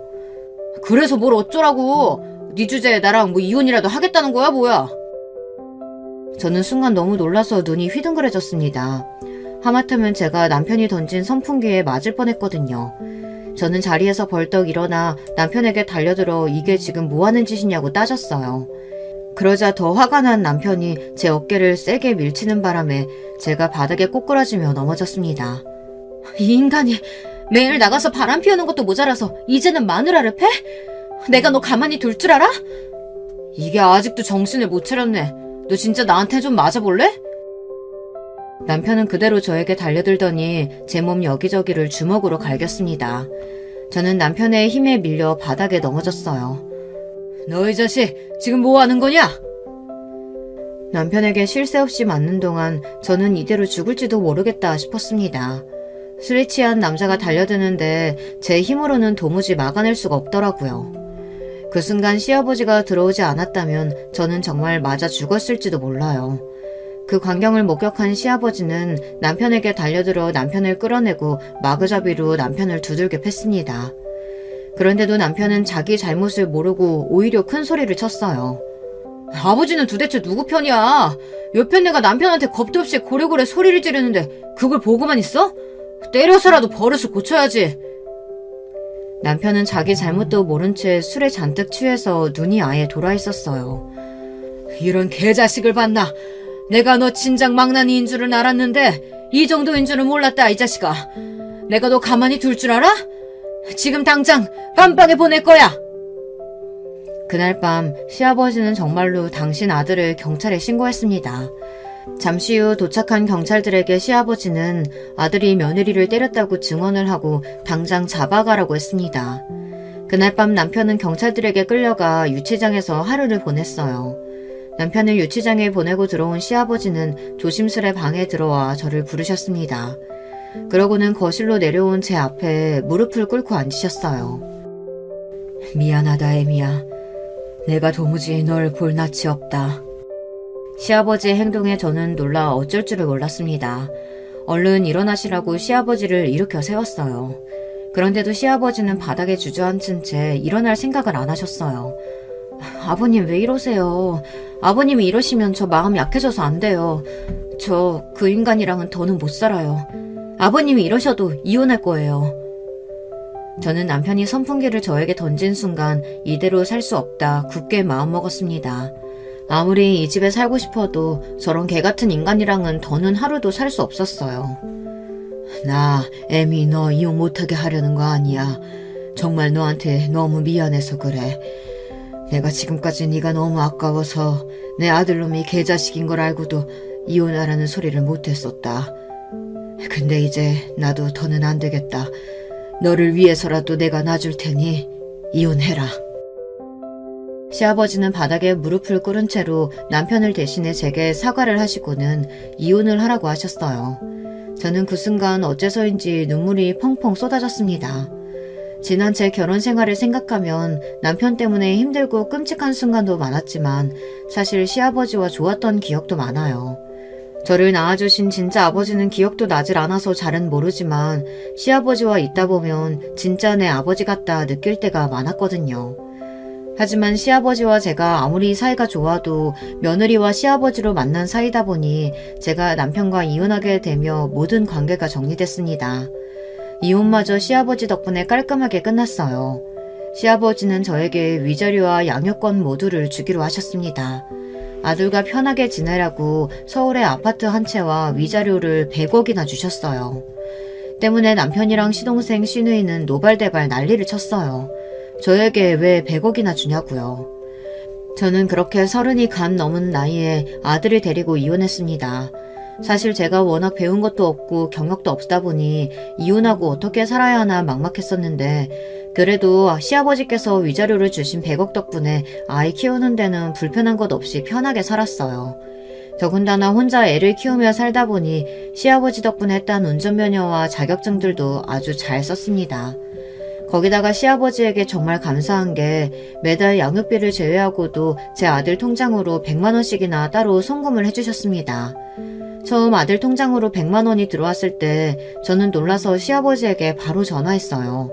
그래서 뭘 어쩌라고? 네 주제에 나랑 뭐 이혼이라도 하겠다는 거야 뭐야? 저는 순간 너무 놀라서 눈이 휘둥그레졌습니다. 하마터면 제가 남편이 던진 선풍기에 맞을 뻔했거든요. 저는 자리에서 벌떡 일어나 남편에게 달려들어 이게 지금 뭐하는 짓이냐고 따졌어요. 그러자 더 화가 난 남편이 제 어깨를 세게 밀치는 바람에 제가 바닥에 꼬꾸라지며 넘어졌습니다. 이 인간이 매일 나가서 바람 피우는 것도 모자라서 이제는 마누라를 패? 내가 너 가만히 둘 줄 알아? 이게 아직도 정신을 못 차렸네. 너 진짜 나한테 좀 맞아볼래? 남편은 그대로 저에게 달려들더니 제 몸 여기저기를 주먹으로 갈겼습니다. 저는 남편의 힘에 밀려 바닥에 넘어졌어요. 너 이 자식, 지금 뭐 하는 거냐? 남편에게 쉴 새 없이 맞는 동안 저는 이대로 죽을지도 모르겠다 싶었습니다. 술에 취한 남자가 달려드는데 제 힘으로는 도무지 막아낼 수가 없더라고요. 그 순간 시아버지가 들어오지 않았다면 저는 정말 맞아 죽었을지도 몰라요. 그 광경을 목격한 시아버지는 남편에게 달려들어 남편을 끌어내고 마구잡이로 남편을 두들겨 팼습니다. 그런데도 남편은 자기 잘못을 모르고 오히려 큰 소리를 쳤어요. 아버지는 도대체 누구 편이야? 옆에 내가 남편한테 겁도 없이 고래고래 소리를 지르는데 그걸 보고만 있어? 때려서라도 버릇을 고쳐야지. 남편은 자기 잘못도 모른 채 술에 잔뜩 취해서 눈이 아예 돌아 있었어요. 이런 개자식을 봤나? 내가 너 진작 망나니인 줄은 알았는데 이 정도인 줄은 몰랐다, 이 자식아. 내가 너 가만히 둘 줄 알아? 지금 당장 감방에 보낼 거야. 그날 밤 시아버지는 정말로 당신 아들을 경찰에 신고했습니다. 잠시 후 도착한 경찰들에게 시아버지는 아들이 며느리를 때렸다고 증언을 하고 당장 잡아가라고 했습니다. 그날 밤 남편은 경찰들에게 끌려가 유치장에서 하루를 보냈어요. 남편을 유치장에 보내고 들어온 시아버지는 조심스레 방에 들어와 저를 부르셨습니다. 그러고는 거실로 내려온 제 앞에 무릎을 꿇고 앉으셨어요. 미안하다, 애미야. 내가 도무지 널 볼 낯이 없다. 시아버지의 행동에 저는 놀라 어쩔 줄을 몰랐습니다. 얼른 일어나시라고 시아버지를 일으켜 세웠어요. 그런데도 시아버지는 바닥에 주저앉은 채 일어날 생각을 안 하셨어요. 아버님 왜 이러세요? 아버님이 이러시면 저 마음 약해져서 안 돼요. 저 그 인간이랑은 더는 못 살아요. 아버님이 이러셔도 이혼할 거예요. 저는 남편이 선풍기를 저에게 던진 순간 이대로 살 수 없다 굳게 마음먹었습니다. 아무리 이 집에 살고 싶어도 저런 개같은 인간이랑은 더는 하루도 살 수 없었어요. 나 애미 너 이혼 못하게 하려는 거 아니야. 정말 너한테 너무 미안해서 그래. 내가 지금까지 네가 너무 아까워서 내 아들놈이 개자식인 걸 알고도 이혼하라는 소리를 못했었다. 근데 이제 나도 더는 안 되겠다. 너를 위해서라도 내가 놔줄 테니 이혼해라. 시아버지는 바닥에 무릎을 꿇은 채로 남편을 대신해 제게 사과를 하시고는 이혼을 하라고 하셨어요. 저는 그 순간 어째서인지 눈물이 펑펑 쏟아졌습니다. 지난 제 결혼 생활을 생각하면 남편 때문에 힘들고 끔찍한 순간도 많았지만 사실 시아버지와 좋았던 기억도 많아요. 저를 낳아주신 진짜 아버지는 기억도 나질 않아서 잘은 모르지만 시아버지와 있다 보면 진짜 내 아버지 같다 느낄 때가 많았거든요. 하지만 시아버지와 제가 아무리 사이가 좋아도 며느리와 시아버지로 만난 사이다 보니 제가 남편과 이혼하게 되며 모든 관계가 정리됐습니다. 이혼마저 시아버지 덕분에 깔끔하게 끝났어요. 시아버지는 저에게 위자료와 양육권 모두를 주기로 하셨습니다. 아들과 편하게 지내라고 서울의 아파트 한 채와 위자료를 100억이나 주셨어요. 때문에 남편이랑 시동생 시누이는 노발대발 난리를 쳤어요. 저에게 왜 100억이나 주냐고요. 저는 그렇게 30이 간 넘은 나이에 아들을 데리고 이혼했습니다. 사실 제가 워낙 배운 것도 없고 경력도 없다 보니 이혼하고 어떻게 살아야 하나 막막했었는데 그래도 시아버지께서 위자료를 주신 100억 덕분에 아이 키우는 데는 불편한 것 없이 편하게 살았어요. 더군다나 혼자 애를 키우며 살다 보니 시아버지 덕분에 딴 운전면허와 자격증들도 아주 잘 썼습니다. 거기다가 시아버지에게 정말 감사한 게 매달 양육비를 제외하고도 제 아들 통장으로 100만 원씩이나 따로 송금을 해주셨습니다. 처음 아들 통장으로 100만 원이 들어왔을 때 저는 놀라서 시아버지에게 바로 전화했어요.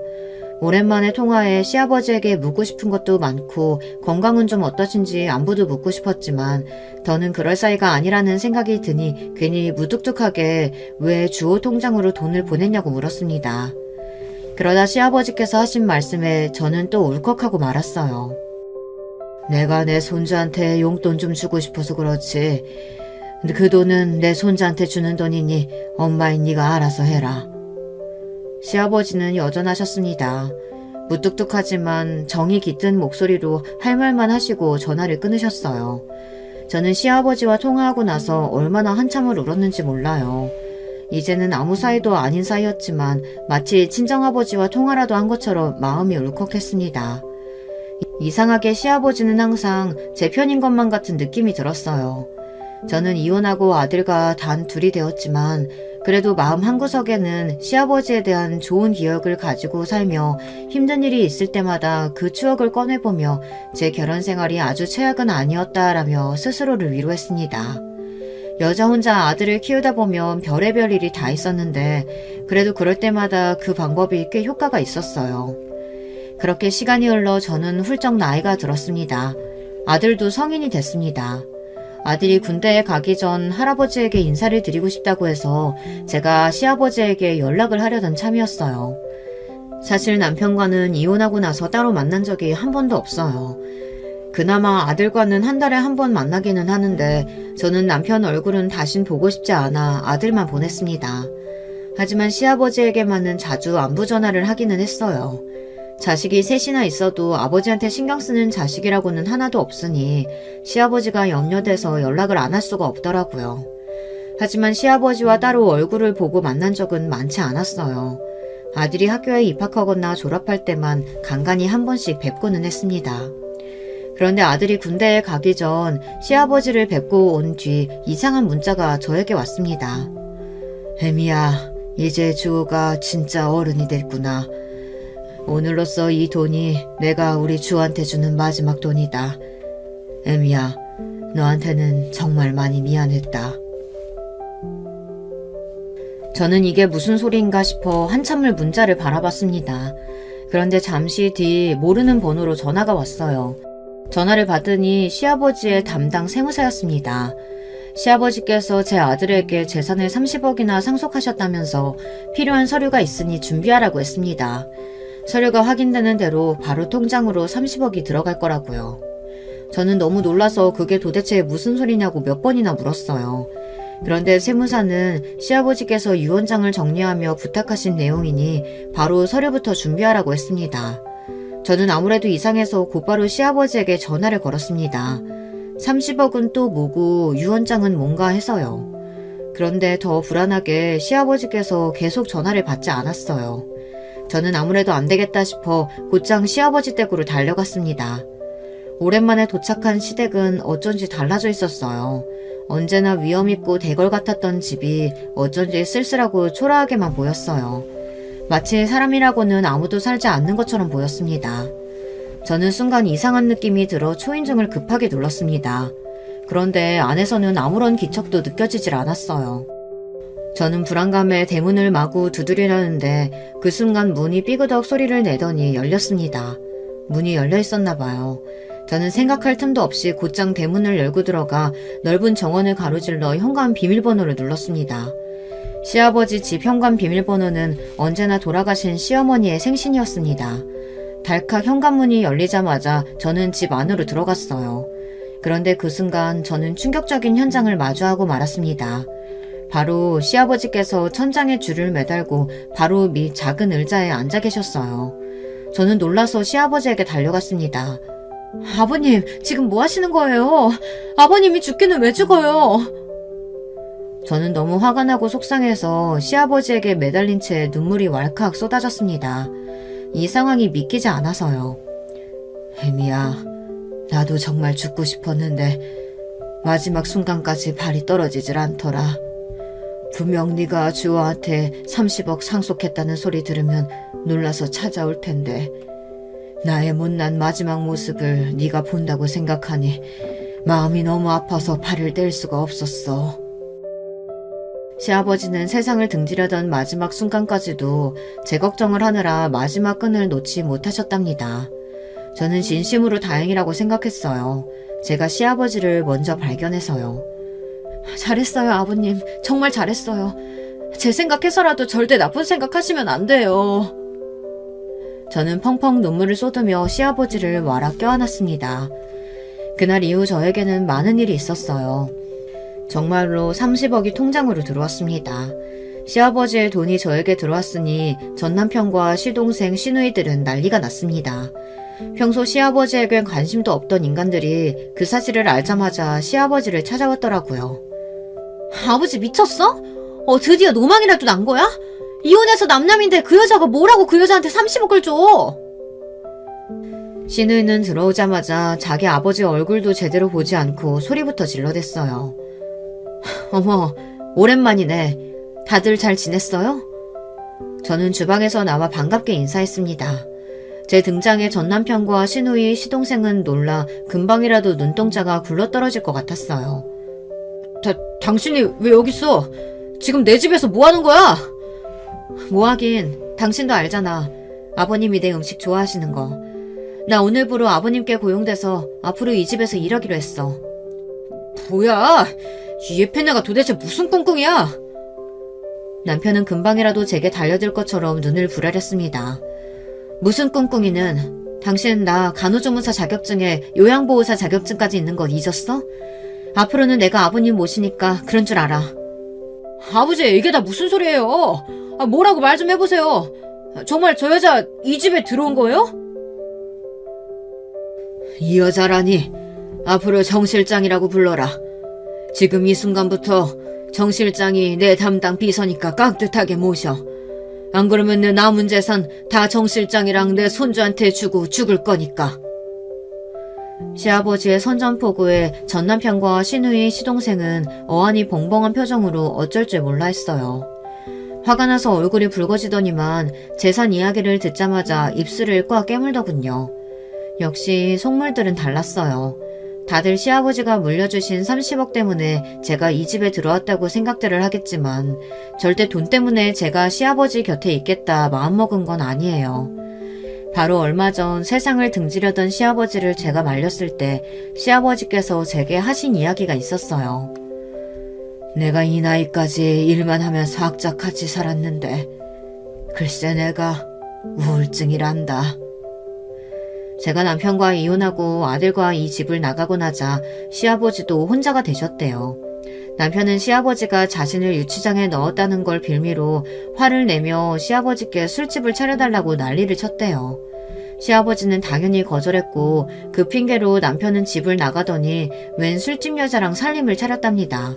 오랜만에 통화해 시아버지에게 묻고 싶은 것도 많고 건강은 좀 어떠신지 안부도 묻고 싶었지만 더는 그럴 사이가 아니라는 생각이 드니 괜히 무뚝뚝하게 왜 주호 통장으로 돈을 보냈냐고 물었습니다. 그러다 시아버지께서 하신 말씀에 저는 또 울컥하고 말았어요. 내가 내 손주한테 용돈 좀 주고 싶어서 그렇지. 근데 그 돈은 내 손자한테 주는 돈이니 엄마인 네가 알아서 해라. 시아버지는 여전하셨습니다. 무뚝뚝하지만 정이 깃든 목소리로 할 말만 하시고 전화를 끊으셨어요. 저는 시아버지와 통화하고 나서 얼마나 한참을 울었는지 몰라요. 이제는 아무 사이도 아닌 사이였지만 마치 친정아버지와 통화라도 한 것처럼 마음이 울컥했습니다. 이상하게 시아버지는 항상 제 편인 것만 같은 느낌이 들었어요. 저는 이혼하고 아들과 단 둘이 되었지만 그래도 마음 한구석에는 시아버지에 대한 좋은 기억을 가지고 살며 힘든 일이 있을 때마다 그 추억을 꺼내보며 제 결혼 생활이 아주 최악은 아니었다라며 스스로를 위로했습니다. 여자 혼자 아들을 키우다 보면 별의별 일이 다 있었는데 그래도 그럴 때마다 그 방법이 꽤 효과가 있었어요. 그렇게 시간이 흘러 저는 훌쩍 나이가 들었습니다. 아들도 성인이 됐습니다. 아들이 군대에 가기 전 할아버지에게 인사를 드리고 싶다고 해서 제가 시아버지에게 연락을 하려던 참이었어요. 사실 남편과는 이혼하고 나서 따로 만난 적이 한 번도 없어요. 그나마 아들과는 한 달에 한 번 만나기는 하는데 저는 남편 얼굴은 다신 보고 싶지 않아 아들만 보냈습니다. 하지만 시아버지에게만은 자주 안부 전화를 하기는 했어요. 자식이 셋이나 있어도 아버지한테 신경 쓰는 자식이라고는 하나도 없으니 시아버지가 염려돼서 연락을 안 할 수가 없더라고요. 하지만 시아버지와 따로 얼굴을 보고 만난 적은 많지 않았어요. 아들이 학교에 입학하거나 졸업할 때만 간간히 한 번씩 뵙고는 했습니다. 그런데 아들이 군대에 가기 전 시아버지를 뵙고 온 뒤 이상한 문자가 저에게 왔습니다. 혜미야, 이제 주호가 진짜 어른이 됐구나. 오늘로써 이 돈이 내가 우리 주한테 주는 마지막 돈이다. 에미야, 너한테는 정말 많이 미안했다. 저는 이게 무슨 소리인가 싶어 한참을 문자를 바라봤습니다. 그런데 잠시 뒤 모르는 번호로 전화가 왔어요. 전화를 받으니 시아버지의 담당 세무사였습니다. 시아버지께서 제 아들에게 재산을 30억이나 상속하셨다면서 필요한 서류가 있으니 준비하라고 했습니다. 서류가 확인되는 대로 바로 통장으로 30억이 들어갈 거라고요. 저는 너무 놀라서 그게 도대체 무슨 소리냐고 몇 번이나 물었어요. 그런데 세무사는 시아버지께서 유언장을 정리하며 부탁하신 내용이니 바로 서류부터 준비하라고 했습니다. 저는 아무래도 이상해서 곧바로 시아버지에게 전화를 걸었습니다. 30억은 또 뭐고 유언장은 뭔가 해서요. 그런데 더 불안하게 시아버지께서 계속 전화를 받지 않았어요. 저는 아무래도 안 되겠다 싶어 곧장 시아버지 댁으로 달려갔습니다. 오랜만에 도착한 시댁은 어쩐지 달라져 있었어요. 언제나 위험있고 대궐 같았던 집이 어쩐지 쓸쓸하고 초라하게만 보였어요. 마치 사람이라고는 아무도 살지 않는 것처럼 보였습니다. 저는 순간 이상한 느낌이 들어 초인종을 급하게 눌렀습니다. 그런데 안에서는 아무런 기척도 느껴지질 않았어요. 저는 불안감에 대문을 마구 두드리려는데 그 순간 문이 삐그덕 소리를 내더니 열렸습니다. 문이 열려 있었나 봐요. 저는 생각할 틈도 없이 곧장 대문을 열고 들어가 넓은 정원을 가로질러 현관 비밀번호를 눌렀습니다. 시아버지 집 현관 비밀번호는 언제나 돌아가신 시어머니의 생신이었습니다. 달칵 현관문이 열리자마자 저는 집 안으로 들어갔어요. 그런데 그 순간 저는 충격적인 현장을 마주하고 말았습니다. 바로 시아버지께서 천장에 줄을 매달고 바로 밑 작은 의자에 앉아 계셨어요. 저는 놀라서 시아버지에게 달려갔습니다. 아버님, 지금 뭐 하시는 거예요? 아버님이 죽기는 왜 죽어요? 저는 너무 화가 나고 속상해서 시아버지에게 매달린 채 눈물이 왈칵 쏟아졌습니다. 이 상황이 믿기지 않아서요. 혜미야, 나도 정말 죽고 싶었는데 마지막 순간까지 발이 떨어지질 않더라. 분명 네가 주호한테 30억 상속했다는 소리 들으면 놀라서 찾아올 텐데 나의 못난 마지막 모습을 네가 본다고 생각하니 마음이 너무 아파서 발을 뗄 수가 없었어. 시아버지는 세상을 등지려던 마지막 순간까지도 제 걱정을 하느라 마지막 끈을 놓지 못하셨답니다. 저는 진심으로 다행이라고 생각했어요. 제가 시아버지를 먼저 발견해서요. 잘했어요, 아버님. 정말 잘했어요. 제 생각해서라도 절대 나쁜 생각하시면 안 돼요. 저는 펑펑 눈물을 쏟으며 시아버지를 와라 껴안았습니다. 그날 이후 저에게는 많은 일이 있었어요. 정말로 30억이 통장으로 들어왔습니다. 시아버지의 돈이 저에게 들어왔으니 전남편과 시동생, 시누이들은 난리가 났습니다. 평소 시아버지에겐 관심도 없던 인간들이 그 사실을 알자마자 시아버지를 찾아왔더라고요. 아버지 미쳤어? 드디어 노망이라도 난 거야? 이혼해서 남남인데 그 여자가 뭐라고 그 여자한테 30억을 줘? 시누이는 들어오자마자 자기 아버지 얼굴도 제대로 보지 않고 소리부터 질러댔어요. 어머, 오랜만이네. 다들 잘 지냈어요? 저는 주방에서 나와 반갑게 인사했습니다. 제 등장에 전남편과 시누이, 시동생은 놀라 금방이라도 눈동자가 굴러떨어질 것 같았어요. 당신이 왜 여기 있어? 지금 내 집에서 뭐 하는 거야? 뭐 하긴, 당신도 알잖아. 아버님이 내 음식 좋아하시는 거. 나 오늘부로 아버님께 고용돼서 앞으로 이 집에서 일하기로 했어. 뭐야? 이 예편네가 도대체 무슨 꿍꿍이야? 남편은 금방이라도 제게 달려들 것처럼 눈을 부라렸습니다. 무슨 꿍꿍이는 당신 나 간호조무사 자격증에 요양보호사 자격증까지 있는 거 잊었어? 앞으로는 내가 아버님 모시니까 그런 줄 알아. 아버지 이게 다 무슨 소리예요? 뭐라고 말 좀 해보세요. 정말 저 여자 이 집에 들어온 거예요? 이 여자라니 앞으로 정 실장이라고 불러라. 지금 이 순간부터 정 실장이 내 담당 비서니까 깍듯하게 모셔. 안 그러면 내 남은 재산 다 정 실장이랑 내 손주한테 주고 죽을 거니까. 시아버지의 선전포고에 전남편과 시누이, 시동생은 어안이 벙벙한 표정으로 어쩔 줄 몰라 했어요. 화가 나서 얼굴이 붉어지더니만 재산 이야기를 듣자마자 입술을 꽉 깨물더군요. 역시 속물들은 달랐어요. 다들 시아버지가 물려주신 30억 때문에 제가 이 집에 들어왔다고 생각들을 하겠지만 절대 돈 때문에 제가 시아버지 곁에 있겠다 마음먹은 건 아니에요. 바로 얼마 전 세상을 등지려던 시아버지를 제가 말렸을 때 시아버지께서 제게 하신 이야기가 있었어요. 내가 이 나이까지 일만 하면서 악착같이 살았는데 글쎄 내가 우울증이란다. 제가 남편과 이혼하고 아들과 이 집을 나가고 나자 시아버지도 혼자가 되셨대요. 남편은 시아버지가 자신을 유치장에 넣었다는 걸 빌미로 화를 내며 시아버지께 술집을 차려달라고 난리를 쳤대요. 시아버지는 당연히 거절했고 그 핑계로 남편은 집을 나가더니 웬 술집 여자랑 살림을 차렸답니다.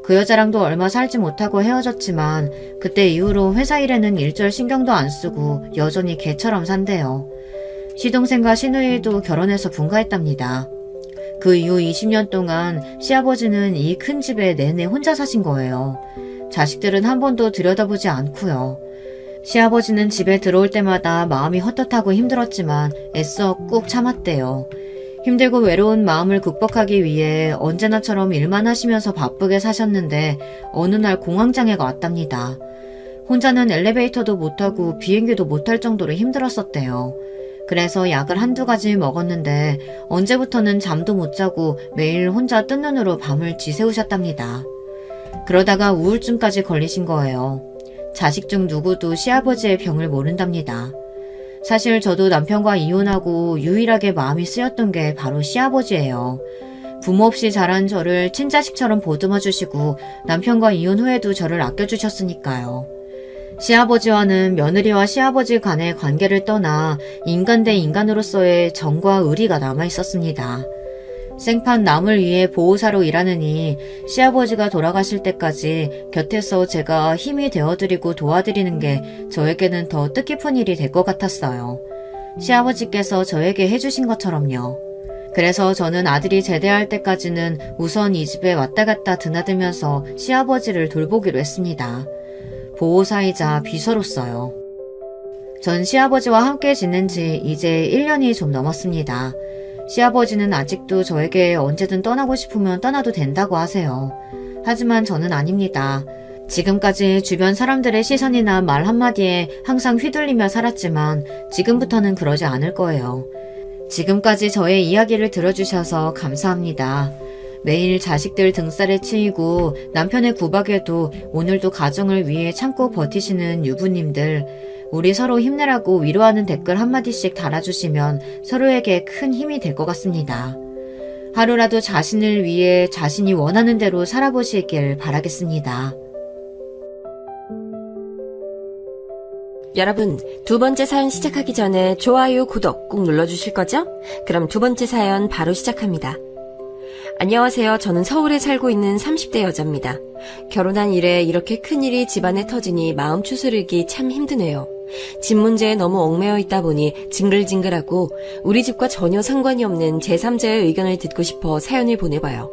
그 여자랑도 얼마 살지 못하고 헤어졌지만 그때 이후로 회사 일에는 일절 신경도 안 쓰고 여전히 개처럼 산대요. 시동생과 시누이도 결혼해서 분가했답니다. 그 이후 20년 동안 시아버지는 이 큰 집에 내내 혼자 사신 거예요. 자식들은 한 번도 들여다보지 않고요. 시아버지는 집에 들어올 때마다 마음이 헛헛하고 힘들었지만 애써 꾹 참았대요. 힘들고 외로운 마음을 극복하기 위해 언제나처럼 일만 하시면서 바쁘게 사셨는데 어느 날 공황장애가 왔답니다. 혼자는 엘리베이터도 못 타고 비행기도 못 탈 정도로 힘들었었대요. 그래서 약을 한두 가지 먹었는데 언제부터는 잠도 못 자고 매일 혼자 뜬 눈으로 밤을 지새우셨답니다. 그러다가 우울증까지 걸리신 거예요. 자식 중 누구도 시아버지의 병을 모른답니다. 사실 저도 남편과 이혼하고 유일하게 마음이 쓰였던 게 바로 시아버지예요. 부모 없이 자란 저를 친자식처럼 보듬어 주시고 남편과 이혼 후에도 저를 아껴주셨으니까요. 시아버지와는 며느리와 시아버지 간의 관계를 떠나 인간 대 인간으로서의 정과 의리가 남아있었습니다. 생판 남을 위해 보호사로 일하느니 시아버지가 돌아가실 때까지 곁에서 제가 힘이 되어드리고 도와드리는 게 저에게는 더 뜻깊은 일이 될 것 같았어요. 시아버지께서 저에게 해주신 것처럼요. 그래서 저는 아들이 제대할 때까지는 우선 이 집에 왔다 갔다 드나들면서 시아버지를 돌보기로 했습니다. 보호사이자 비서로서요. 전 시아버지와 함께 지낸 지 이제 1년이 좀 넘었습니다. 시아버지는 아직도 저에게 언제든 떠나고 싶으면 떠나도 된다고 하세요. 하지만 저는 아닙니다. 지금까지 주변 사람들의 시선이나 말 한마디에 항상 휘둘리며 살았지만 지금부터는 그러지 않을 거예요. 지금까지 저의 이야기를 들어주셔서 감사합니다. 매일 자식들 등살에 치이고 남편의 구박에도 오늘도 가정을 위해 참고 버티시는 유부님들, 우리 서로 힘내라고 위로하는 댓글 한마디씩 달아주시면 서로에게 큰 힘이 될 것 같습니다. 하루라도 자신을 위해 자신이 원하는 대로 살아보시길 바라겠습니다. 여러분, 두 번째 사연 시작하기 전에 좋아요, 구독 꼭 눌러주실 거죠? 그럼 두 번째 사연 바로 시작합니다. 안녕하세요. 저는 서울에 살고 있는 30대 여자입니다. 결혼한 이래 이렇게 큰일이 집안에 터지니 마음 추스르기 참 힘드네요. 집 문제에 너무 얽매여 있다 보니 징글징글하고 우리 집과 전혀 상관이 없는 제3자의 의견을 듣고 싶어 사연을 보내봐요.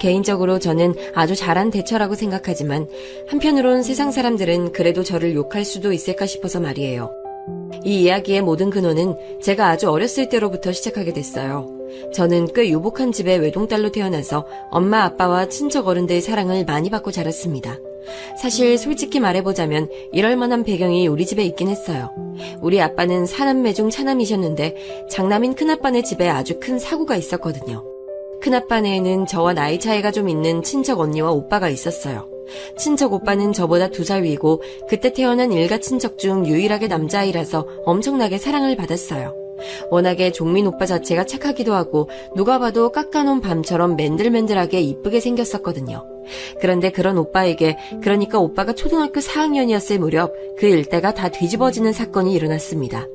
개인적으로 저는 아주 잘한 대처라고 생각하지만 한편으론 세상 사람들은 그래도 저를 욕할 수도 있을까 싶어서 말이에요. 이 이야기의 모든 근원은 제가 아주 어렸을 때로부터 시작하게 됐어요. 저는 꽤 유복한 집의 외동딸로 태어나서 엄마 아빠와 친척 어른들의 사랑을 많이 받고 자랐습니다. 사실 솔직히 말해보자면 이럴 만한 배경이 우리 집에 있긴 했어요. 우리 아빠는 사남매 중 차남이셨는데 장남인 큰아빠네 집에 아주 큰 사고가 있었거든요. 큰아빠네에는 저와 나이 차이가 좀 있는 친척 언니와 오빠가 있었어요. 친척 오빠는 저보다 2살 위고 그때 태어난 일가 친척 중 유일하게 남자아이라서 엄청나게 사랑을 받았어요. 워낙에 종민 오빠 자체가 착하기도 하고 누가 봐도 깎아놓은 밤처럼 맨들맨들하게 이쁘게 생겼었거든요. 그런데 그런 오빠에게, 그러니까 오빠가 초등학교 4학년이었을 무렵 그 일대가 다 뒤집어지는 사건이 일어났습니다.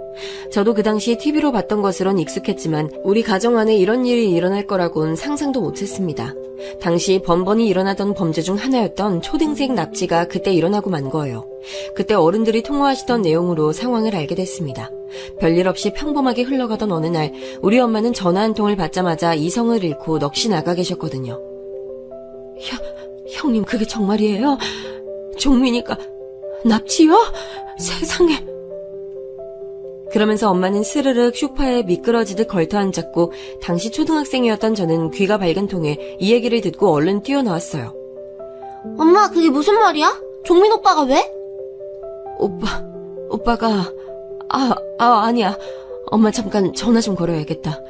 저도 그 당시 TV로 봤던 것으론 익숙했지만 우리 가정 안에 이런 일이 일어날 거라고는 상상도 못했습니다. 당시 번번이 일어나던 범죄 중 하나였던 초딩생 납치가 그때 일어나고 만 거예요. 그때 어른들이 통화하시던 내용으로 상황을 알게 됐습니다. 별일 없이 평범하게 흘러가던 어느 날 우리 엄마는 전화 한 통을 받자마자 이성을 잃고 넋이 나가 계셨거든요. 형님, 그게 정말이에요? 종민이가 납치요? 세상에. 그러면서 엄마는 스르륵 소파에 미끄러지듯 걸터앉았고 당시 초등학생이었던 저는 귀가 밝은 통에 이 얘기를 듣고 얼른 뛰어나왔어요. 엄마, 그게 무슨 말이야? 종민 오빠가 왜? 오빠가... 아니야. 엄마 잠깐 전화 좀 걸어야겠다.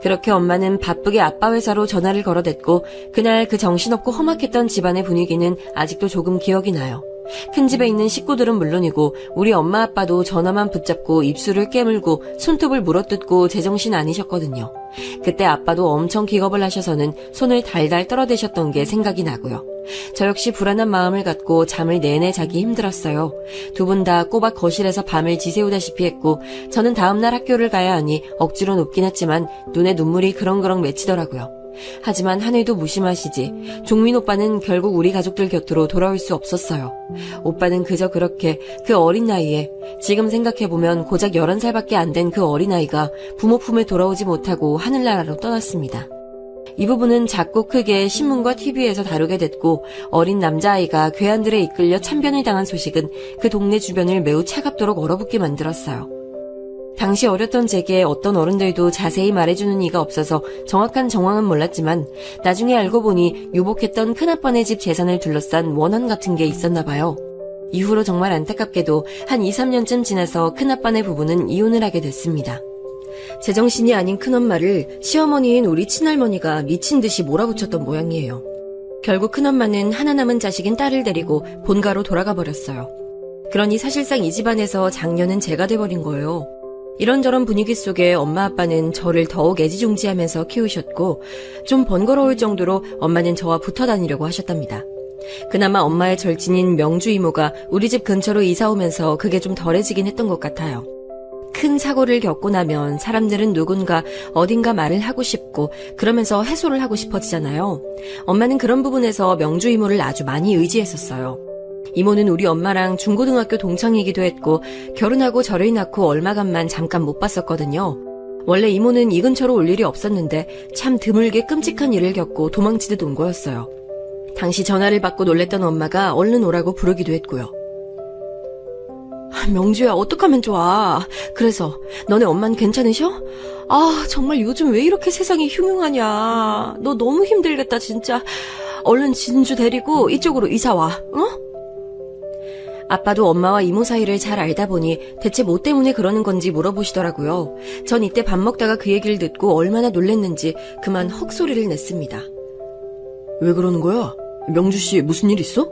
그렇게 엄마는 바쁘게 아빠 회사로 전화를 걸어댔고 그날 그 정신없고 험악했던 집안의 분위기는 아직도 조금 기억이 나요. 큰 집에 있는 식구들은 물론이고 우리 엄마 아빠도 전화만 붙잡고 입술을 깨물고 손톱을 물어뜯고 제정신 아니셨거든요. 그때 아빠도 엄청 기겁을 하셔서는 손을 달달 떨어대셨던 게 생각이 나고요. 저 역시 불안한 마음을 갖고 잠을 내내 자기 힘들었어요. 두 분 다 꼬박 거실에서 밤을 지새우다시피 했고 저는 다음날 학교를 가야 하니 억지로 눕긴 했지만 눈에 눈물이 그렁그렁 맺히더라고요. 하지만 하늘도 무심하시지 종민 오빠는 결국 우리 가족들 곁으로 돌아올 수 없었어요. 오빠는 그저 그렇게 그 어린 나이에, 지금 생각해보면 고작 11살밖에 안 된 그 어린아이가 부모 품에 돌아오지 못하고 하늘나라로 떠났습니다. 이 부분은 작고 크게 신문과 TV에서 다루게 됐고 어린 남자아이가 괴한들에 이끌려 참변을 당한 소식은 그 동네 주변을 매우 차갑도록 얼어붙게 만들었어요. 당시 어렸던 제게 어떤 어른들도 자세히 말해주는 이가 없어서 정확한 정황은 몰랐지만 나중에 알고 보니 유복했던 큰아빠네 집 재산을 둘러싼 원한 같은 게 있었나 봐요. 이후로 정말 안타깝게도 한 2, 3년쯤 지나서 큰아빠네 부부는 이혼을 하게 됐습니다. 제정신이 아닌 큰엄마를 시어머니인 우리 친할머니가 미친 듯이 몰아붙였던 모양이에요. 결국 큰엄마는 하나 남은 자식인 딸을 데리고 본가로 돌아가 버렸어요. 그러니 사실상 이 집안에서 장녀는 제가 돼버린 거예요. 이런저런 분위기 속에 엄마 아빠는 저를 더욱 애지중지하면서 키우셨고 좀 번거로울 정도로 엄마는 저와 붙어 다니려고 하셨답니다. 그나마 엄마의 절친인 명주 이모가 우리 집 근처로 이사 오면서 그게 좀 덜해지긴 했던 것 같아요. 큰 사고를 겪고 나면 사람들은 누군가 어딘가 말을 하고 싶고 그러면서 해소를 하고 싶어지잖아요. 엄마는 그런 부분에서 명주 이모를 아주 많이 의지했었어요. 이모는 우리 엄마랑 중고등학교 동창이기도 했고 결혼하고 저를 낳고 얼마간만 잠깐 못 봤었거든요. 원래 이모는 이 근처로 올 일이 없었는데 참 드물게 끔찍한 일을 겪고 도망치듯 온 거였어요. 당시 전화를 받고 놀랬던 엄마가 얼른 오라고 부르기도 했고요. 명주야, 어떡하면 좋아. 그래서 너네 엄마는 괜찮으셔? 정말 요즘 왜 이렇게 세상이 흉흉하냐. 너 너무 힘들겠다 진짜. 얼른 진주 데리고 이쪽으로 이사 와. 아빠도 엄마와 이모 사이를 잘 알다 보니 대체 뭐 때문에 그러는 건지 물어보시더라고요. 전 이때 밥 먹다가 그 얘기를 듣고 얼마나 놀랬는지 그만 헉소리를 냈습니다. 왜 그러는 거야? 명주씨 무슨 일 있어?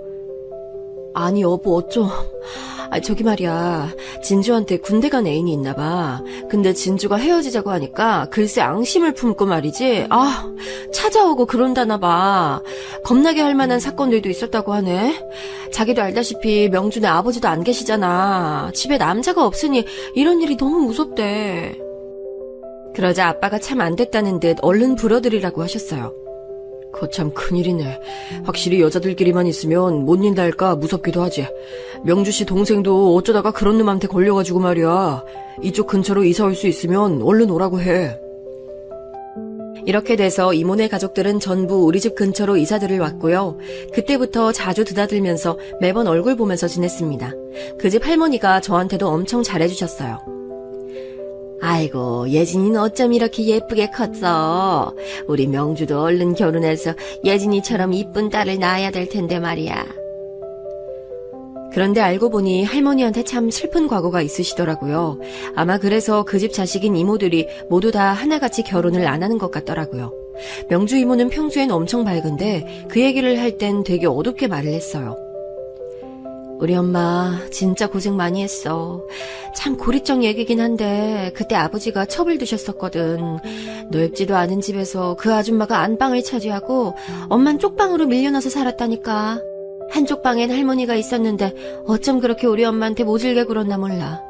아니 여보 어쩜. 저기 말이야. 진주한테 군대 간 애인이 있나 봐. 근데 진주가 헤어지자고 하니까 글쎄 앙심을 품고 말이지. 찾아오고 그런다나 봐. 겁나게 할 만한 사건들도 있었다고 하네. 자기도 알다시피 명준의 아버지도 안 계시잖아. 집에 남자가 없으니 이런 일이 너무 무섭대. 그러자 아빠가 참 안 됐다는 듯 얼른 불어들이라고 하셨어요. 거참 큰일이네. 확실히 여자들끼리만 있으면 못 인다 할까 무섭기도 하지. 명주씨 동생도 어쩌다가 그런 놈한테 걸려가지고 말이야. 이쪽 근처로 이사 올 수 있으면 얼른 오라고 해. 이렇게 돼서 이모네 가족들은 전부 우리 집 근처로 이사들을 왔고요. 그때부터 자주 드나들면서 매번 얼굴 보면서 지냈습니다. 그 집 할머니가 저한테도 엄청 잘해주셨어요. 아이고, 예진이는 어쩜 이렇게 예쁘게 컸어. 우리 명주도 얼른 결혼해서 예진이처럼 이쁜 딸을 낳아야 될 텐데 말이야. 그런데 알고 보니 할머니한테 참 슬픈 과거가 있으시더라고요. 아마 그래서 그 집 자식인 이모들이 모두 다 하나같이 결혼을 안 하는 것 같더라고요. 명주 이모는 평소엔 엄청 밝은데 그 얘기를 할 땐 되게 어둡게 말을 했어요. 우리 엄마 진짜 고생 많이 했어. 참 고리적 얘기긴 한데 그때 아버지가 첩을 두셨었거든. 넓지도 않은 집에서 그 아줌마가 안방을 차지하고 엄만 쪽방으로 밀려나서 살았다니까. 한쪽 방엔 할머니가 있었는데 어쩜 그렇게 우리 엄마한테 모질게 굴었나 몰라.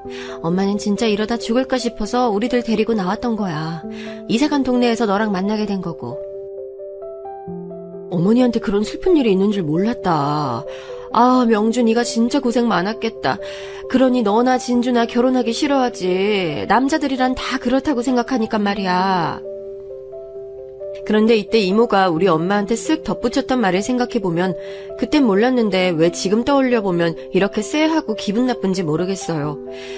엄마는 진짜 이러다 죽을까 싶어서 우리들 데리고 나왔던 거야. 이사간 동네에서 너랑 만나게 된 거고. 어머니한테 그런 슬픈 일이 있는 줄 몰랐다. 명주 네가 진짜 고생 많았겠다. 그러니 너나 진주나 결혼하기 싫어하지. 남자들이란 다 그렇다고 생각하니까 말이야. 그런데 이때 이모가 우리 엄마한테 쓱 덧붙였던 말을 생각해보면 그땐 몰랐는데 왜 지금 떠올려보면 이렇게 쎄하고 기분 나쁜지 모르겠어요.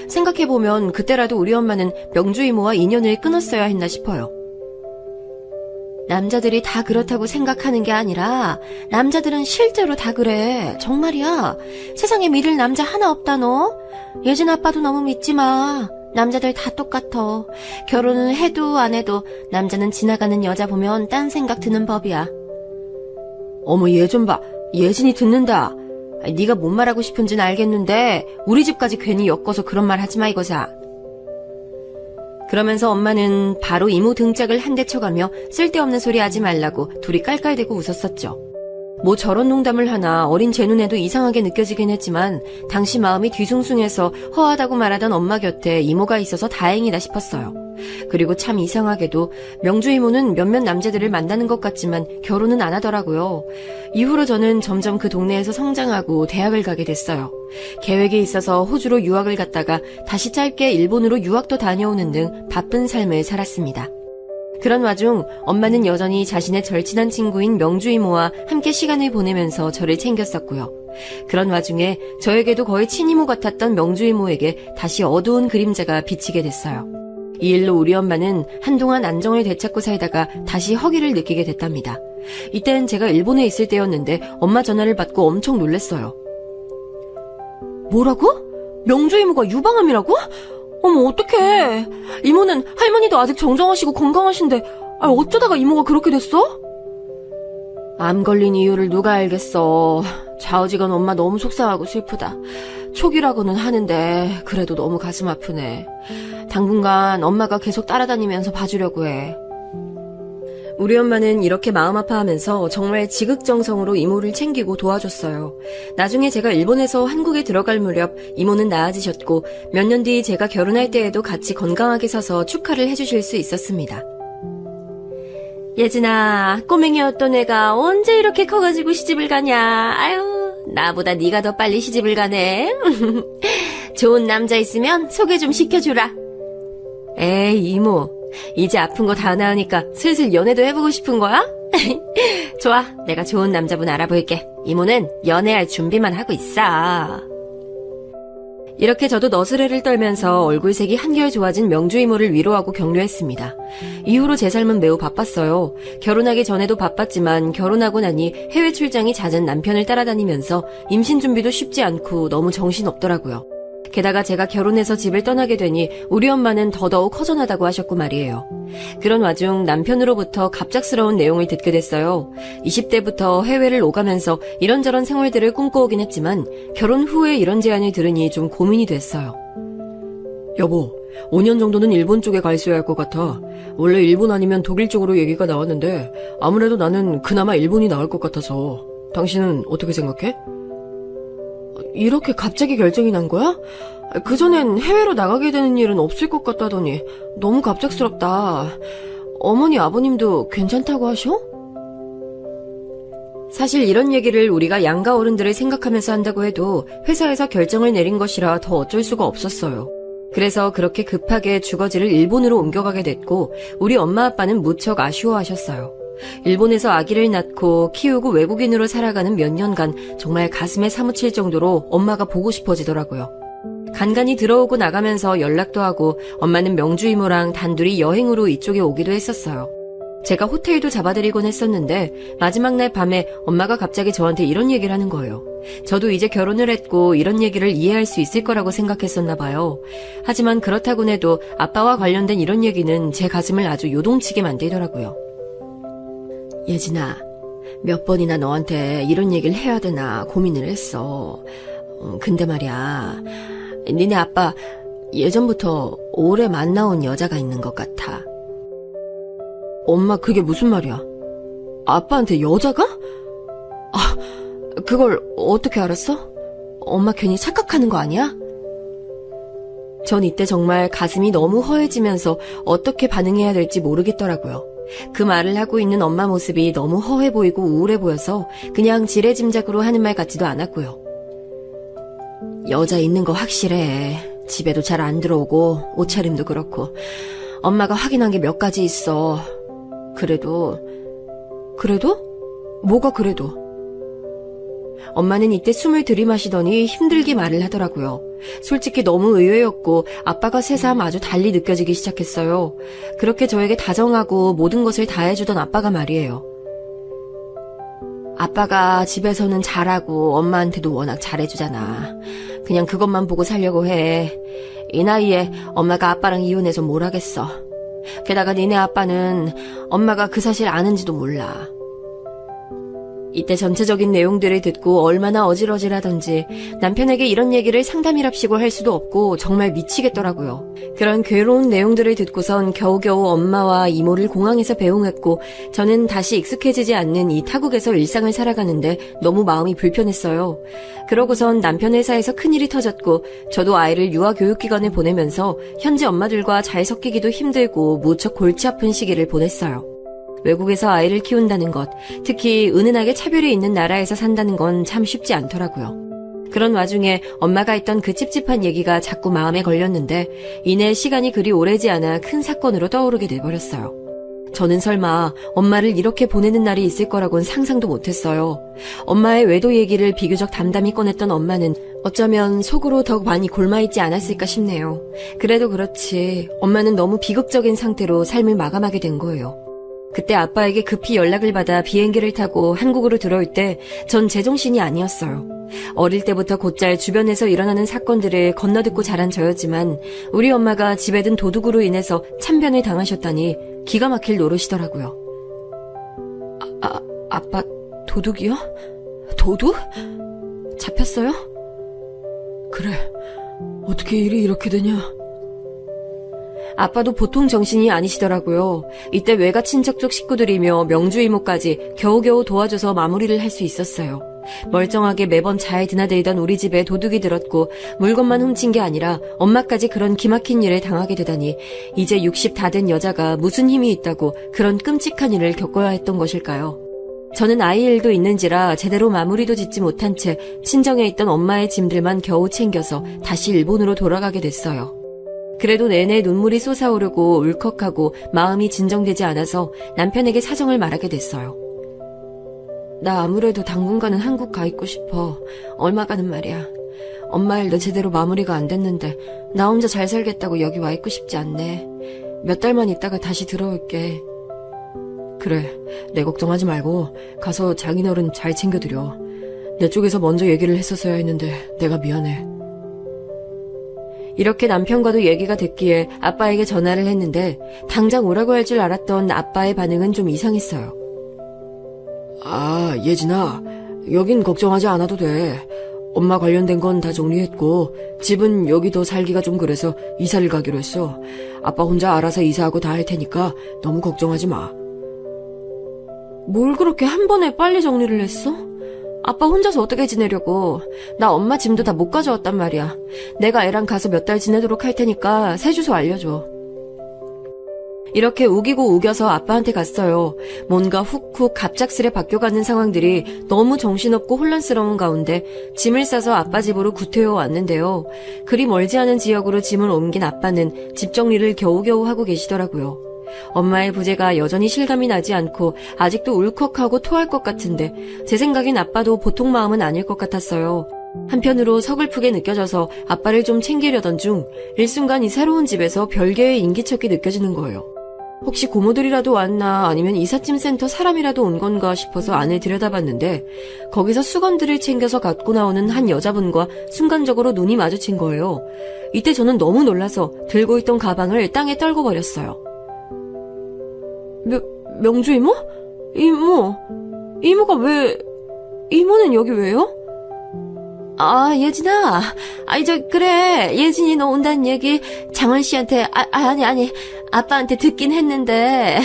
생각해보면 그때라도 우리 엄마는 명주 이모와 인연을 끊었어야 했나 싶어요. 남자들이 다 그렇다고 생각하는 게 아니라 남자들은 실제로 다 그래. 정말이야. 세상에 믿을 남자 하나 없다 너. 예진 아빠도 너무 믿지 마. 남자들 다 똑같아. 결혼을 해도 안 해도 남자는 지나가는 여자 보면 딴 생각 드는 법이야. 어머 얘 좀 봐. 예진이 듣는다. 네가 뭔 말하고 싶은지는 알겠는데 우리 집까지 괜히 엮어서 그런 말 하지 마 이거사. 그러면서 엄마는 바로 이모 등짝을 한 대 쳐가며 쓸데없는 소리 하지 말라고 둘이 깔깔대고 웃었었죠. 뭐 저런 농담을 하나 어린 제 눈에도 이상하게 느껴지긴 했지만 당시 마음이 뒤숭숭해서 허하다고 말하던 엄마 곁에 이모가 있어서 다행이다 싶었어요. 그리고 참 이상하게도 명주 이모는 몇몇 남자들을 만나는 것 같지만 결혼은 안 하더라고요. 이후로 저는 점점 그 동네에서 성장하고 대학을 가게 됐어요. 계획이 있어서 호주로 유학을 갔다가 다시 짧게 일본으로 유학도 다녀오는 등 바쁜 삶을 살았습니다. 그런 와중 엄마는 여전히 자신의 절친한 친구인 명주 이모와 함께 시간을 보내면서 저를 챙겼었고요. 그런 와중에 저에게도 거의 친이모 같았던 명주 이모에게 다시 어두운 그림자가 비치게 됐어요. 이 일로 우리 엄마는 한동안 안정을 되찾고 살다가 다시 허기를 느끼게 됐답니다. 이땐 제가 일본에 있을 때였는데 엄마 전화를 받고 엄청 놀랐어요. 뭐라고? 명주 이모가 유방암이라고? 어머 어떡해. 이모는 할머니도 아직 정정하시고 건강하신데 어쩌다가 이모가 그렇게 됐어? 암 걸린 이유를 누가 알겠어. 좌우지간 엄마 너무 속상하고 슬프다. 초기라고는 하는데 그래도 너무 가슴 아프네. 당분간 엄마가 계속 따라다니면서 봐주려고 해. 우리 엄마는 이렇게 마음 아파하면서 정말 지극정성으로 이모를 챙기고 도와줬어요. 나중에 제가 일본에서 한국에 들어갈 무렵 이모는 나아지셨고 몇 년 뒤 제가 결혼할 때에도 같이 건강하게 서서 축하를 해주실 수 있었습니다. 예진아, 꼬맹이였던 애가 언제 이렇게 커가지고 시집을 가냐. 아유, 나보다 네가 더 빨리 시집을 가네. 좋은 남자 있으면 소개 좀 시켜주라. 에이 이모, 이제 아픈 거 다 나으니까 슬슬 연애도 해보고 싶은 거야? 좋아, 내가 좋은 남자분 알아볼게. 이모는 연애할 준비만 하고 있어. 이렇게 저도 너스레를 떨면서 얼굴색이 한결 좋아진 명주 이모를 위로하고 격려했습니다. 이후로 제 삶은 매우 바빴어요. 결혼하기 전에도 바빴지만 결혼하고 나니 해외 출장이 잦은 남편을 따라다니면서 임신 준비도 쉽지 않고 너무 정신없더라고요. 게다가 제가 결혼해서 집을 떠나게 되니 우리 엄마는 더더욱 허전하다고 하셨고 말이에요. 그런 와중 남편으로부터 갑작스러운 내용을 듣게 됐어요. 20대부터 해외를 오가면서 이런저런 생활들을 꿈꿔오긴 했지만 결혼 후에 이런 제안을 들으니 좀 고민이 됐어요. 여보, 5년 정도는 일본 쪽에 가 있어야 할 것 같아. 원래 일본 아니면 독일 쪽으로 얘기가 나왔는데 아무래도 나는 그나마 일본이 나을 것 같아서. 당신은 어떻게 생각해? 이렇게 갑자기 결정이 난 거야? 그전엔 해외로 나가게 되는 일은 없을 것 같다더니 너무 갑작스럽다. 어머니 아버님도 괜찮다고 하셔? 사실 이런 얘기를 우리가 양가 어른들을 생각하면서 한다고 해도 회사에서 결정을 내린 것이라 더 어쩔 수가 없었어요. 그래서 그렇게 급하게 주거지를 일본으로 옮겨가게 됐고 우리 엄마 아빠는 무척 아쉬워하셨어요. 일본에서 아기를 낳고 키우고 외국인으로 살아가는 몇 년간 정말 가슴에 사무칠 정도로 엄마가 보고 싶어지더라고요. 간간히 들어오고 나가면서 연락도 하고 엄마는 명주 이모랑 단둘이 여행으로 이쪽에 오기도 했었어요. 제가 호텔도 잡아드리곤 했었는데 마지막 날 밤에 엄마가 갑자기 저한테 이런 얘기를 하는 거예요. 저도 이제 결혼을 했고 이런 얘기를 이해할 수 있을 거라고 생각했었나 봐요. 하지만 그렇다곤 해도 아빠와 관련된 이런 얘기는 제 가슴을 아주 요동치게 만들더라고요. 예진아, 몇 번이나 너한테 이런 얘기를 해야 되나 고민을 했어. 근데 말이야, 니네 아빠 예전부터 오래 만나온 여자가 있는 것 같아. 엄마, 그게 무슨 말이야? 아빠한테 여자가? 그걸 어떻게 알았어? 엄마 괜히 착각하는 거 아니야? 전 이때 정말 가슴이 너무 허해지면서 어떻게 반응해야 될지 모르겠더라고요. 그 말을 하고 있는 엄마 모습이 너무 허해 보이고 우울해 보여서 그냥 지레짐작으로 하는 말 같지도 않았고요. 여자 있는 거 확실해. 집에도 잘 안 들어오고 옷차림도 그렇고 엄마가 확인한 게 몇 가지 있어. 그래도? 뭐가 그래도? 엄마는 이때 숨을 들이마시더니 힘들게 말을 하더라고요. 솔직히 너무 의외였고 아빠가 새삼 아주 달리 느껴지기 시작했어요. 그렇게 저에게 다정하고 모든 것을 다 해주던 아빠가 말이에요. 아빠가 집에서는 잘하고 엄마한테도 워낙 잘해주잖아. 그냥 그것만 보고 살려고 해. 이 나이에 엄마가 아빠랑 이혼해서 뭘 하겠어. 게다가 니네 아빠는 엄마가 그 사실 아는지도 몰라. 이때 전체적인 내용들을 듣고 얼마나 어질어질하던지 남편에게 이런 얘기를 상담이랍시고 할 수도 없고 정말 미치겠더라고요. 그런 괴로운 내용들을 듣고선 겨우겨우 엄마와 이모를 공항에서 배웅했고 저는 다시 익숙해지지 않는 이 타국에서 일상을 살아가는데 너무 마음이 불편했어요. 그러고선 남편 회사에서 큰일이 터졌고 저도 아이를 유아교육기관에 보내면서 현지 엄마들과 잘 섞이기도 힘들고 무척 골치 아픈 시기를 보냈어요. 외국에서 아이를 키운다는 것, 특히 은은하게 차별이 있는 나라에서 산다는 건 참 쉽지 않더라고요. 그런 와중에 엄마가 했던 그 찝찝한 얘기가 자꾸 마음에 걸렸는데 이내 시간이 그리 오래지 않아 큰 사건으로 떠오르게 돼버렸어요. 저는 설마 엄마를 이렇게 보내는 날이 있을 거라고는 상상도 못했어요. 엄마의 외도 얘기를 비교적 담담히 꺼냈던 엄마는 어쩌면 속으로 더 많이 골마있지 않았을까 싶네요. 그래도 그렇지 엄마는 너무 비극적인 상태로 삶을 마감하게 된 거예요. 그때 아빠에게 급히 연락을 받아 비행기를 타고 한국으로 들어올 때 전 제정신이 아니었어요. 어릴 때부터 곧잘 주변에서 일어나는 사건들을 건너듣고 자란 저였지만 우리 엄마가 집에 든 도둑으로 인해서 참변을 당하셨다니 기가 막힐 노릇이더라고요. 아빠 도둑이요? 도둑? 잡혔어요? 그래, 어떻게 일이 이렇게 되냐? 아빠도 보통 정신이 아니시더라고요. 이때 외가 친척 쪽 식구들이며 명주 이모까지 겨우겨우 도와줘서 마무리를 할 수 있었어요. 멀쩡하게 매번 잘 드나들던 우리 집에 도둑이 들었고 물건만 훔친 게 아니라 엄마까지 그런 기막힌 일을 당하게 되다니 이제 60 다 된 여자가 무슨 힘이 있다고 그런 끔찍한 일을 겪어야 했던 것일까요? 저는 아이 일도 있는지라 제대로 마무리도 짓지 못한 채 친정에 있던 엄마의 짐들만 겨우 챙겨서 다시 일본으로 돌아가게 됐어요. 그래도 내내 눈물이 솟아오르고 울컥하고 마음이 진정되지 않아서 남편에게 사정을 말하게 됐어요. 나 아무래도 당분간은 한국 가 있고 싶어. 얼마간은 말이야. 엄마 일도 제대로 마무리가 안 됐는데 나 혼자 잘 살겠다고 여기 와 있고 싶지 않네. 몇 달만 있다가 다시 들어올게. 그래, 내 걱정하지 말고 가서 장인어른 잘 챙겨드려. 내 쪽에서 먼저 얘기를 했었어야 했는데 내가 미안해. 이렇게 남편과도 얘기가 됐기에 아빠에게 전화를 했는데 당장 오라고 할 줄 알았던 아빠의 반응은 좀 이상했어요. 아, 예진아, 여긴 걱정하지 않아도 돼. 엄마 관련된 건 다 정리했고 집은 여기 더 살기가 좀 그래서 이사를 가기로 했어. 아빠 혼자 알아서 이사하고 다 할 테니까 너무 걱정하지 마. 뭘 그렇게 한 번에 빨리 정리를 했어? 아빠 혼자서 어떻게 지내려고. 나 엄마 짐도 다 못 가져왔단 말이야. 내가 애랑 가서 몇 달 지내도록 할 테니까 새 주소 알려줘. 이렇게 우기고 우겨서 아빠한테 갔어요. 뭔가 훅훅 갑작스레 바뀌어가는 상황들이 너무 정신없고 혼란스러운 가운데 짐을 싸서 아빠 집으로 구태여 왔는데요. 그리 멀지 않은 지역으로 짐을 옮긴 아빠는 집 정리를 겨우겨우 하고 계시더라고요. 엄마의 부재가 여전히 실감이 나지 않고 아직도 울컥하고 토할 것 같은데 제 생각엔 아빠도 보통 마음은 아닐 것 같았어요. 한편으로 서글프게 느껴져서 아빠를 좀 챙기려던 중 일순간 이 새로운 집에서 별개의 인기척이 느껴지는 거예요. 혹시 고모들이라도 왔나 아니면 이삿짐 센터 사람이라도 온 건가 싶어서 안을 들여다봤는데 거기서 수건들을 챙겨서 갖고 나오는 한 여자분과 순간적으로 눈이 마주친 거예요. 이때 저는 너무 놀라서 들고 있던 가방을 땅에 떨궈 버렸어요. 명주 이모? 이모가 이모는 여기 왜요? 아, 예진아. 그래. 예진이 너 온다는 얘기 장원 씨한테, 아니. 아빠한테 듣긴 했는데.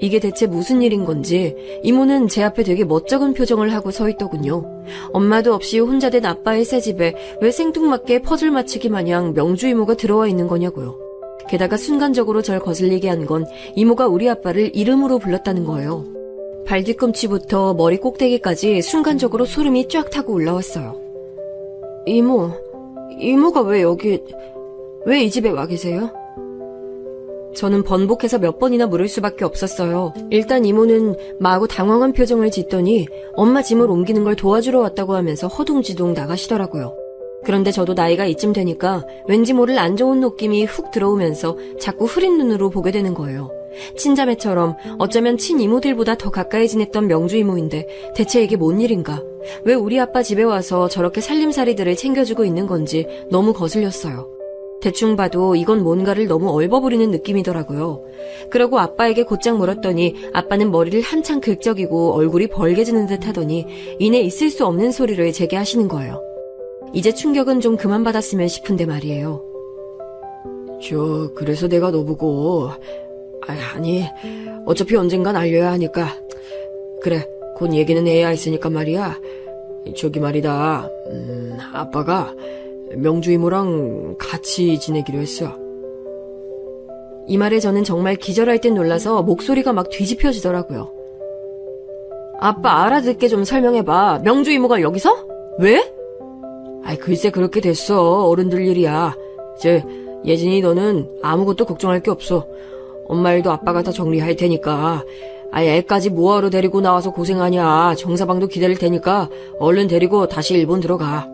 이게 대체 무슨 일인 건지 이모는 제 앞에 되게 멋쩍은 표정을 하고 서 있더군요. 엄마도 없이 혼자 된 아빠의 새 집에 왜 생뚱맞게 퍼즐 맞추기 마냥 명주 이모가 들어와 있는 거냐고요. 게다가 순간적으로 절 거슬리게 한 건 이모가 우리 아빠를 이름으로 불렀다는 거예요. 발 뒤꿈치부터 머리 꼭대기까지 순간적으로 소름이 쫙 타고 올라왔어요. 이모가 왜 이 집에 와 계세요? 저는 번복해서 몇 번이나 물을 수밖에 없었어요. 일단 이모는 마구 당황한 표정을 짓더니 엄마 짐을 옮기는 걸 도와주러 왔다고 하면서 허둥지둥 나가시더라고요. 그런데 저도 나이가 이쯤 되니까 왠지 모를 안 좋은 느낌이 훅 들어오면서 자꾸 흐린 눈으로 보게 되는 거예요. 친자매처럼 어쩌면 친이모들보다 더 가까이 지냈던 명주 이모인데 대체 이게 뭔 일인가? 왜 우리 아빠 집에 와서 저렇게 살림살이들을 챙겨주고 있는 건지 너무 거슬렸어요. 대충 봐도 이건 뭔가를 너무 얼버무리는 느낌이더라고요. 그러고 아빠에게 곧장 물었더니 아빠는 머리를 한창 긁적이고 얼굴이 벌개지는 듯 하더니 이내 있을 수 없는 소리를 제게 하시는 거예요. 이제 충격은 좀 그만 받았으면 싶은데 말이에요. 그래서 내가 너 보고 아니 어차피 언젠간 알려야 하니까 그래 곧 얘기는 해야 했으니까 말이야. 저기 말이다. 아빠가 명주 이모랑 같이 지내기로 했어. 이 말에 저는 정말 기절할 듯 놀라서 목소리가 막 뒤집혀지더라고요. 아빠 알아듣게 좀 설명해봐. 명주 이모가 여기서? 왜? 글쎄 그렇게 됐어. 어른들 일이야. 예진이 너는 아무것도 걱정할 게 없어. 엄마 일도 아빠가 다 정리할 테니까. 애까지 뭐하러 데리고 나와서 고생하냐. 정사방도 기다릴 테니까 얼른 데리고 다시 일본 들어가.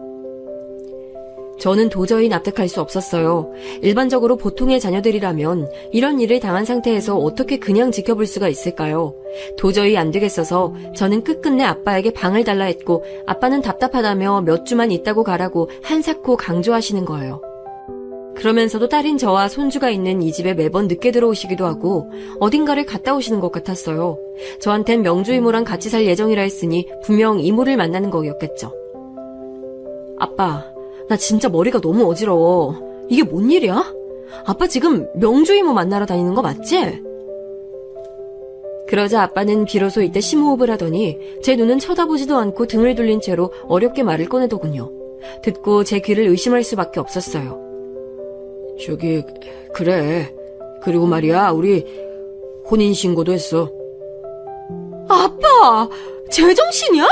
저는 도저히 납득할 수 없었어요. 일반적으로 보통의 자녀들이라면 이런 일을 당한 상태에서 어떻게 그냥 지켜볼 수가 있을까요? 도저히 안 되겠어서 저는 끝끝내 아빠에게 방을 달라 했고 아빠는 답답하다며 몇 주만 있다고 가라고 한사코 강조하시는 거예요. 그러면서도 딸인 저와 손주가 있는 이 집에 매번 늦게 들어오시기도 하고 어딘가를 갔다 오시는 것 같았어요. 저한텐 명주 이모랑 같이 살 예정이라 했으니 분명 이모를 만나는 거였겠죠. 아빠, 나 진짜 머리가 너무 어지러워. 이게 뭔 일이야? 아빠 지금 명주 이모 만나러 다니는 거 맞지? 그러자 아빠는 비로소 이때 심호흡을 하더니 제 눈은 쳐다보지도 않고 등을 돌린 채로 어렵게 말을 꺼내더군요. 듣고 제 귀를 의심할 수밖에 없었어요. 그래. 그리고 말이야, 우리 혼인신고도 했어. 아빠! 제정신이야?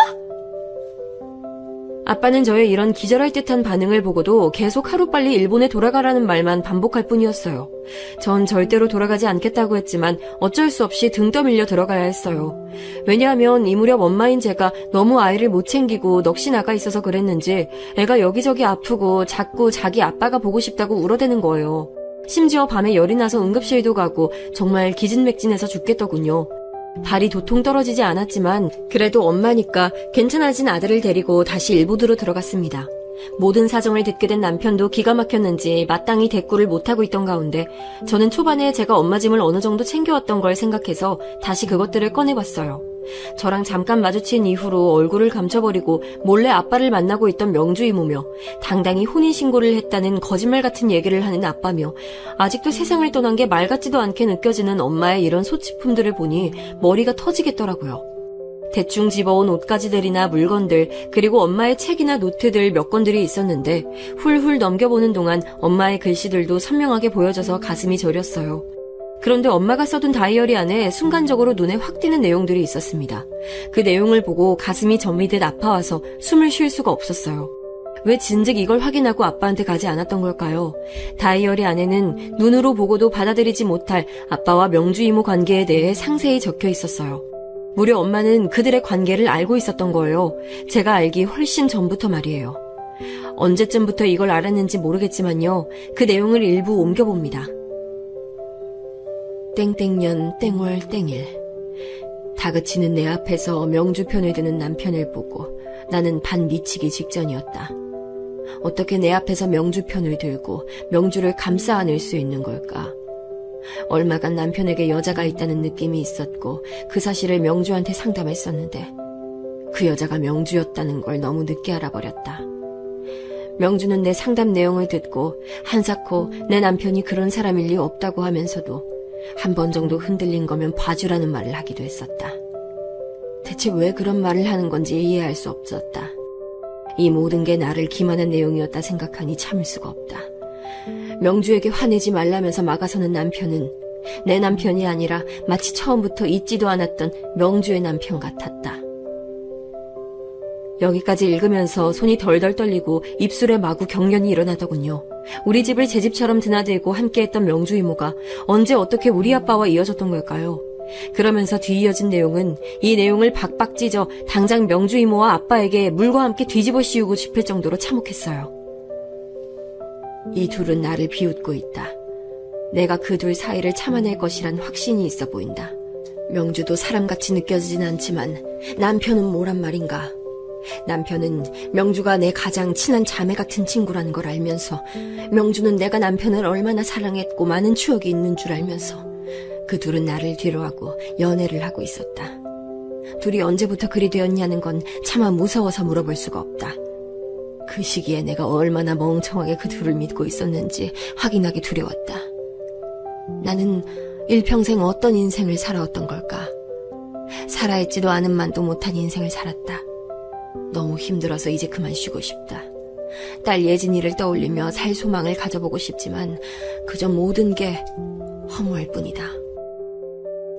아빠는 저의 이런 기절할 듯한 반응을 보고도 계속 하루빨리 일본에 돌아가라는 말만 반복할 뿐이었어요. 전 절대로 돌아가지 않겠다고 했지만 어쩔 수 없이 등 떠밀려 들어가야 했어요. 왜냐하면 이 무렵 엄마인 제가 너무 아이를 못 챙기고 넋이 나가 있어서 그랬는지 애가 여기저기 아프고 자꾸 자기 아빠가 보고 싶다고 울어대는 거예요. 심지어 밤에 열이 나서 응급실도 가고 정말 기진맥진해서 죽겠더군요. 발이 도통 떨어지지 않았지만 그래도 엄마니까 괜찮아진 아들을 데리고 다시 일본으로 들어갔습니다. 모든 사정을 듣게 된 남편도 기가 막혔는지 마땅히 대꾸를 못하고 있던 가운데 저는 초반에 제가 엄마 짐을 어느 정도 챙겨왔던 걸 생각해서 다시 그것들을 꺼내봤어요. 저랑 잠깐 마주친 이후로 얼굴을 감춰버리고 몰래 아빠를 만나고 있던 명주 이모며 당당히 혼인신고를 했다는 거짓말 같은 얘기를 하는 아빠며 아직도 세상을 떠난 게 말 같지도 않게 느껴지는 엄마의 이런 소지품들을 보니 머리가 터지겠더라고요. 대충 집어온 옷가지들이나 물건들, 그리고 엄마의 책이나 노트들 몇 권들이 있었는데 훌훌 넘겨보는 동안 엄마의 글씨들도 선명하게 보여져서 가슴이 저렸어요. 그런데 엄마가 써둔 다이어리 안에 순간적으로 눈에 확 띄는 내용들이 있었습니다. 그 내용을 보고 가슴이 저미듯 아파와서 숨을 쉴 수가 없었어요. 왜 진즉 이걸 확인하고 아빠한테 가지 않았던 걸까요? 다이어리 안에는 눈으로 보고도 받아들이지 못할 아빠와 명주 이모 관계에 대해 상세히 적혀 있었어요. 무려 엄마는 그들의 관계를 알고 있었던 거예요. 제가 알기 훨씬 전부터 말이에요. 언제쯤부터 이걸 알았는지 모르겠지만요. 그 내용을 일부 옮겨봅니다. 땡땡년 땡월 땡일. 다그치는 내 앞에서 명주 편을 드는 남편을 보고 나는 반 미치기 직전이었다. 어떻게 내 앞에서 명주 편을 들고 명주를 감싸 안을 수 있는 걸까? 얼마간 남편에게 여자가 있다는 느낌이 있었고 그 사실을 명주한테 상담했었는데 그 여자가 명주였다는 걸 너무 늦게 알아버렸다. 명주는 내 상담 내용을 듣고 한사코 내 남편이 그런 사람일 리 없다고 하면서도 한 번 정도 흔들린 거면 봐주라는 말을 하기도 했었다. 대체 왜 그런 말을 하는 건지 이해할 수 없었다. 이 모든 게 나를 기만한 내용이었다 생각하니 참을 수가 없다. 명주에게 화내지 말라면서 막아서는 남편은 내 남편이 아니라 마치 처음부터 잊지도 않았던 명주의 남편 같았다. 여기까지 읽으면서 손이 덜덜 떨리고 입술에 마구 경련이 일어나더군요. 우리 집을 제 집처럼 드나들고 함께했던 명주 이모가 언제 어떻게 우리 아빠와 이어졌던 걸까요? 그러면서 뒤이어진 내용은 이 내용을 박박 찢어 당장 명주 이모와 아빠에게 물과 함께 뒤집어 씌우고 싶을 정도로 참혹했어요. 이 둘은 나를 비웃고 있다. 내가 그 둘 사이를 참아낼 것이란 확신이 있어 보인다. 명주도 사람같이 느껴지진 않지만 남편은 뭐란 말인가. 남편은 명주가 내 가장 친한 자매 같은 친구라는 걸 알면서 명주는 내가 남편을 얼마나 사랑했고 많은 추억이 있는 줄 알면서 그 둘은 나를 뒤로하고 연애를 하고 있었다. 둘이 언제부터 그리 되었냐는 건 차마 무서워서 물어볼 수가 없다. 그 시기에 내가 얼마나 멍청하게 그 둘을 믿고 있었는지 확인하기 두려웠다. 나는 일평생 어떤 인생을 살아왔던 걸까? 살아있지도 않은 만도 못한 인생을 살았다. 너무 힘들어서 이제 그만 쉬고 싶다. 딸 예진이를 떠올리며 살 소망을 가져보고 싶지만 그저 모든 게 허무할 뿐이다.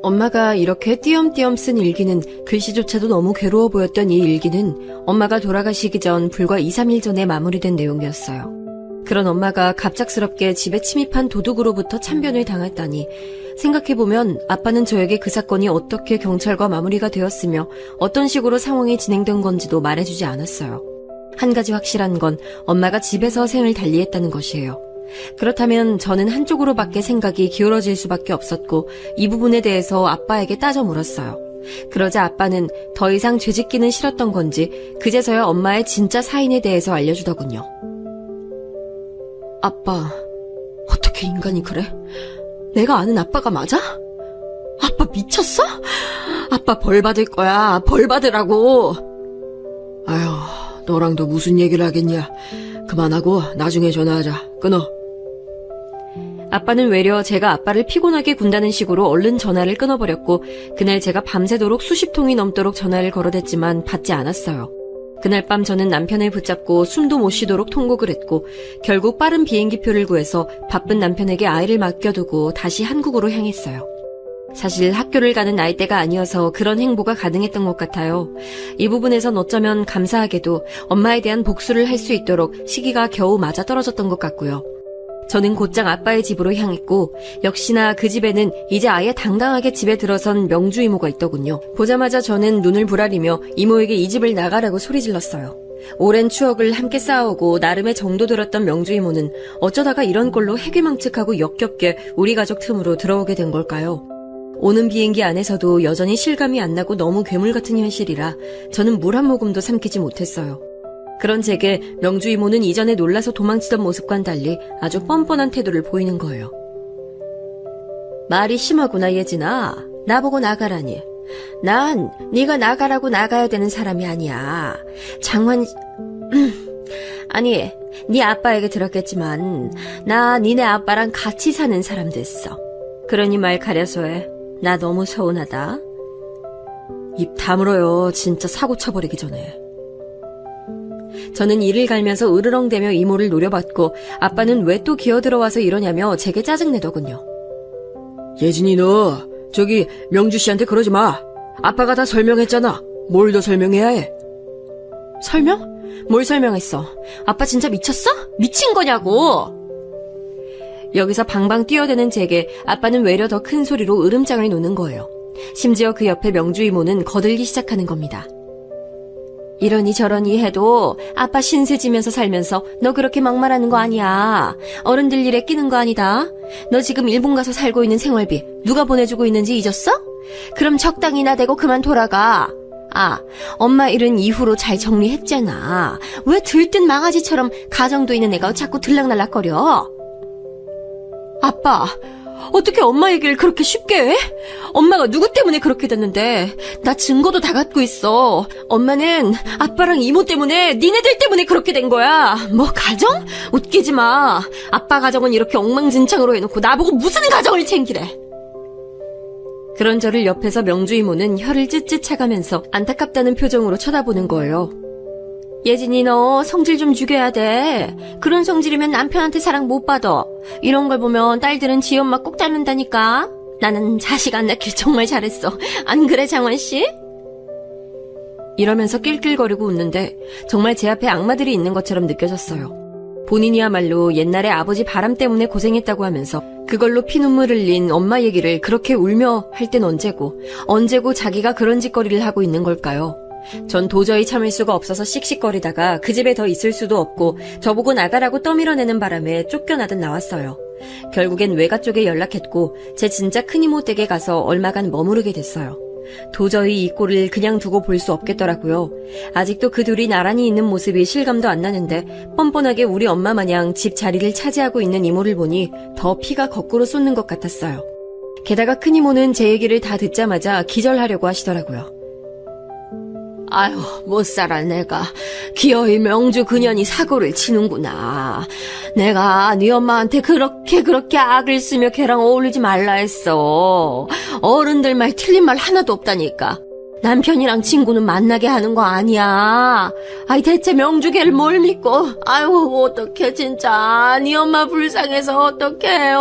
엄마가 이렇게 띄엄띄엄 쓴 일기는 글씨조차도 너무 괴로워 보였던 이 일기는 엄마가 돌아가시기 전 불과 2, 3일 전에 마무리된 내용이었어요. 그런 엄마가 갑작스럽게 집에 침입한 도둑으로부터 참변을 당했다니 생각해보면 아빠는 저에게 그 사건이 어떻게 경찰과 마무리가 되었으며 어떤 식으로 상황이 진행된 건지도 말해주지 않았어요. 한 가지 확실한 건 엄마가 집에서 생을 달리했다는 것이에요. 그렇다면 저는 한쪽으로밖에 생각이 기울어질 수밖에 없었고 이 부분에 대해서 아빠에게 따져 물었어요. 그러자 아빠는 더 이상 죄짓기는 싫었던 건지 그제서야 엄마의 진짜 사인에 대해서 알려주더군요. 아빠, 어떻게 인간이 그래? 내가 아는 아빠가 맞아? 아빠 미쳤어? 아빠 벌 받을 거야. 벌 받으라고. 아휴, 너랑도 무슨 얘기를 하겠냐. 그만하고 나중에 전화하자. 끊어. 아빠는 외려 제가 아빠를 피곤하게 군다는 식으로 얼른 전화를 끊어버렸고 그날 제가 밤새도록 수십 통이 넘도록 전화를 걸어댔지만 받지 않았어요. 그날 밤 저는 남편을 붙잡고 숨도 못 쉬도록 통곡을 했고 결국 빠른 비행기표를 구해서 바쁜 남편에게 아이를 맡겨두고 다시 한국으로 향했어요. 사실 학교를 가는 나이대가 아니어서 그런 행보가 가능했던 것 같아요. 이 부분에선 어쩌면 감사하게도 엄마에 대한 복수를 할 수 있도록 시기가 겨우 맞아떨어졌던 것 같고요. 저는 곧장 아빠의 집으로 향했고 역시나 그 집에는 이제 아예 당당하게 집에 들어선 명주 이모가 있더군요. 보자마자 저는 눈을 부라리며 이모에게 이 집을 나가라고 소리질렀어요. 오랜 추억을 함께 쌓아오고 나름의 정도 들었던 명주 이모는 어쩌다가 이런 꼴로 해괴망측하고 역겹게 우리 가족 틈으로 들어오게 된 걸까요? 오는 비행기 안에서도 여전히 실감이 안 나고 너무 괴물 같은 현실이라 저는 물 한 모금도 삼키지 못했어요. 그런 제게 명주 이모는 이전에 놀라서 도망치던 모습과는 달리 아주 뻔뻔한 태도를 보이는 거예요. 말이 심하구나, 예진아. 나보고 나가라니. 난 네가 나가라고 나가야 되는 사람이 아니야. 아니, 네 아빠에게 들었겠지만 나 니네 아빠랑 같이 사는 사람 됐어. 그러니 말 가려서 해. 나 너무 서운하다. 입 다물어요. 진짜 사고 쳐버리기 전에. 저는 이를 갈면서 으르렁대며 이모를 노려봤고 아빠는 왜 또 기어들어와서 이러냐며 제게 짜증내더군요. 예진이 너 저기 명주 씨한테 그러지 마. 아빠가 다 설명했잖아. 뭘 더 설명해야 해? 설명? 뭘 설명했어? 아빠 진짜 미쳤어? 미친 거냐고! 여기서 방방 뛰어드는 제게 아빠는 외려 더 큰 소리로 으름장을 놓는 거예요. 심지어 그 옆에 명주 이모는 거들기 시작하는 겁니다. 이러니 저러니 해도 아빠 신세 지면서 살면서 너 그렇게 막말하는 거 아니야. 어른들 일에 끼는 거 아니다. 너 지금 일본 가서 살고 있는 생활비 누가 보내주고 있는지 잊었어? 그럼 적당히 나대고 그만 돌아가. 아, 엄마 일은 이후로 잘 정리했잖아. 왜 들뜬 망아지처럼 가정도 있는 애가 자꾸 들락날락거려? 아빠, 어떻게 엄마 얘기를 그렇게 쉽게 해? 엄마가 누구 때문에 그렇게 됐는데 나 증거도 다 갖고 있어. 엄마는 아빠랑 이모 때문에 니네들 때문에 그렇게 된 거야. 뭐 가정? 웃기지 마. 아빠 가정은 이렇게 엉망진창으로 해놓고 나보고 무슨 가정을 챙기래. 그런 저를 옆에서 명주 이모는 혀를 찢찢 차가면서 안타깝다는 표정으로 쳐다보는 거예요. 예진이 너 성질 좀 죽여야 돼. 그런 성질이면 남편한테 사랑 못 받아. 이런 걸 보면 딸들은 지 엄마 꼭 닮는다니까. 나는 자식 안 낳길 정말 잘했어. 안 그래 장원 씨? 이러면서 낄낄거리고 웃는데 정말 제 앞에 악마들이 있는 것처럼 느껴졌어요. 본인이야말로 옛날에 아버지 바람 때문에 고생했다고 하면서 그걸로 피눈물 흘린 엄마 얘기를 그렇게 울며 할 땐 언제고 자기가 그런 짓거리를 하고 있는 걸까요? 전 도저히 참을 수가 없어서 씩씩거리다가 그 집에 더 있을 수도 없고 저보고 나가라고 떠밀어내는 바람에 쫓겨나듯 나왔어요. 결국엔 외가 쪽에 연락했고 제 진짜 큰이모 댁에 가서 얼마간 머무르게 됐어요. 도저히 이 꼴을 그냥 두고 볼 수 없겠더라고요. 아직도 그 둘이 나란히 있는 모습이 실감도 안 나는데 뻔뻔하게 우리 엄마 마냥 집 자리를 차지하고 있는 이모를 보니 더 피가 거꾸로 쏟는 것 같았어요. 게다가 큰이모는 제 얘기를 다 듣자마자 기절하려고 하시더라고요. 아유, 못 살아 내가. 기어이 명주 그년이 사고를 치는구나. 내가 네 엄마한테 그렇게 악을 쓰며 걔랑 어울리지 말라 했어. 어른들 말 틀린 말 하나도 없다니까. 남편이랑 친구는 만나게 하는 거 아니야. 아이 대체 명주 걔를 뭘 믿고. 아유 어떡해 진짜. 네 엄마 불쌍해서 어떡해.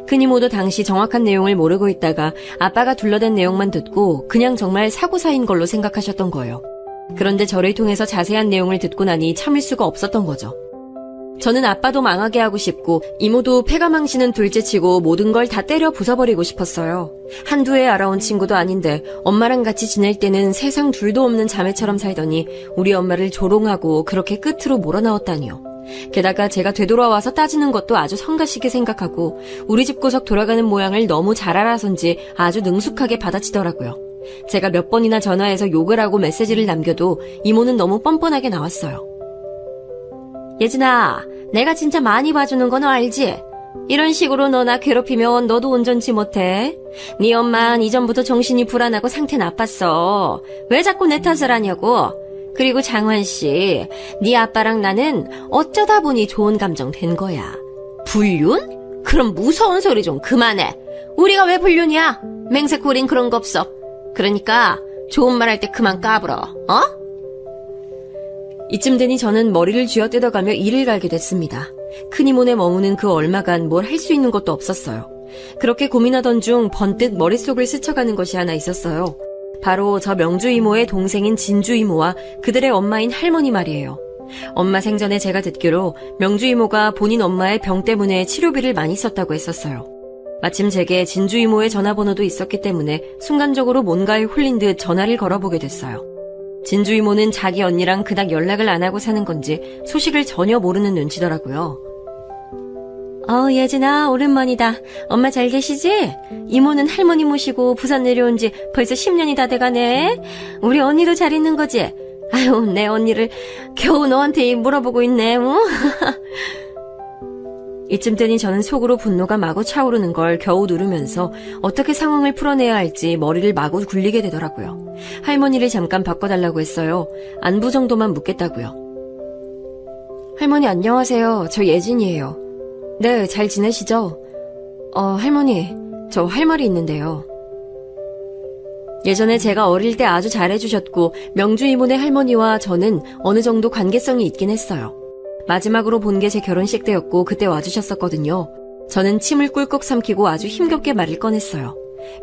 큰이모도 당시 정확한 내용을 모르고 있다가 아빠가 둘러댄 내용만 듣고 그냥 정말 사고사인 걸로 생각하셨던 거예요. 그런데 저를 통해서 자세한 내용을 듣고 나니 참을 수가 없었던 거죠. 저는 아빠도 망하게 하고 싶고 이모도 패가 망신은 둘째치고 모든 걸 다 때려 부숴버리고 싶었어요. 한두 해 알아온 친구도 아닌데 엄마랑 같이 지낼 때는 세상 둘도 없는 자매처럼 살더니 우리 엄마를 조롱하고 그렇게 끝으로 몰아넣었다니요. 게다가 제가 되돌아와서 따지는 것도 아주 성가시게 생각하고 우리 집 구석 돌아가는 모양을 너무 잘 알아서인지 아주 능숙하게 받아치더라고요. 제가 몇 번이나 전화해서 욕을 하고 메시지를 남겨도 이모는 너무 뻔뻔하게 나왔어요. 예진아, 내가 진짜 많이 봐주는 거 너 알지? 이런 식으로 너 나 괴롭히면 너도 온전치 못해. 네 엄만 이전부터 정신이 불안하고 상태 나빴어. 왜 자꾸 내 탓을 하냐고. 그리고 장환씨, 네 아빠랑 나는 어쩌다 보니 좋은 감정 된 거야. 불륜? 그럼 무서운 소리 좀 그만해. 우리가 왜 불륜이야? 맹세코린 그런 거 없어. 그러니까 좋은 말 할 때 그만 까불어, 어? 이쯤 되니 저는 머리를 쥐어뜯어가며 이를 갈게 됐습니다. 큰이모네 머무는 그 얼마간 뭘 할 수 있는 것도 없었어요. 그렇게 고민하던 중 번뜩 머릿속을 스쳐가는 것이 하나 있었어요. 바로 저 명주 이모의 동생인 진주 이모와 그들의 엄마인 할머니 말이에요. 엄마 생전에 제가 듣기로 명주 이모가 본인 엄마의 병 때문에 치료비를 많이 썼다고 했었어요. 마침 제게 진주 이모의 전화번호도 있었기 때문에 순간적으로 뭔가에 홀린 듯 전화를 걸어보게 됐어요. 진주 이모는 자기 언니랑 그닥 연락을 안 하고 사는 건지 소식을 전혀 모르는 눈치더라고요. 예진아, 오랜만이다. 엄마 잘 계시지? 이모는 할머니 모시고 부산 내려온 지 벌써 10년이 다 돼가네. 우리 언니도 잘 있는 거지? 아유, 내 언니를 겨우 너한테 물어보고 있네, 뭐. 이쯤 되니 저는 속으로 분노가 마구 차오르는 걸 겨우 누르면서 어떻게 상황을 풀어내야 할지 머리를 마구 굴리게 되더라고요. 할머니를 잠깐 바꿔달라고 했어요. 안부 정도만 묻겠다고요. 할머니 안녕하세요. 저 예진이에요. 네, 잘 지내시죠? 할머니, 저 할 말이 있는데요. 예전에 제가 어릴 때 아주 잘해주셨고 명주 이모네 할머니와 저는 어느 정도 관계성이 있긴 했어요. 마지막으로 본 게 제 결혼식 때였고 그때 와주셨었거든요. 저는 침을 꿀꺽 삼키고 아주 힘겹게 말을 꺼냈어요.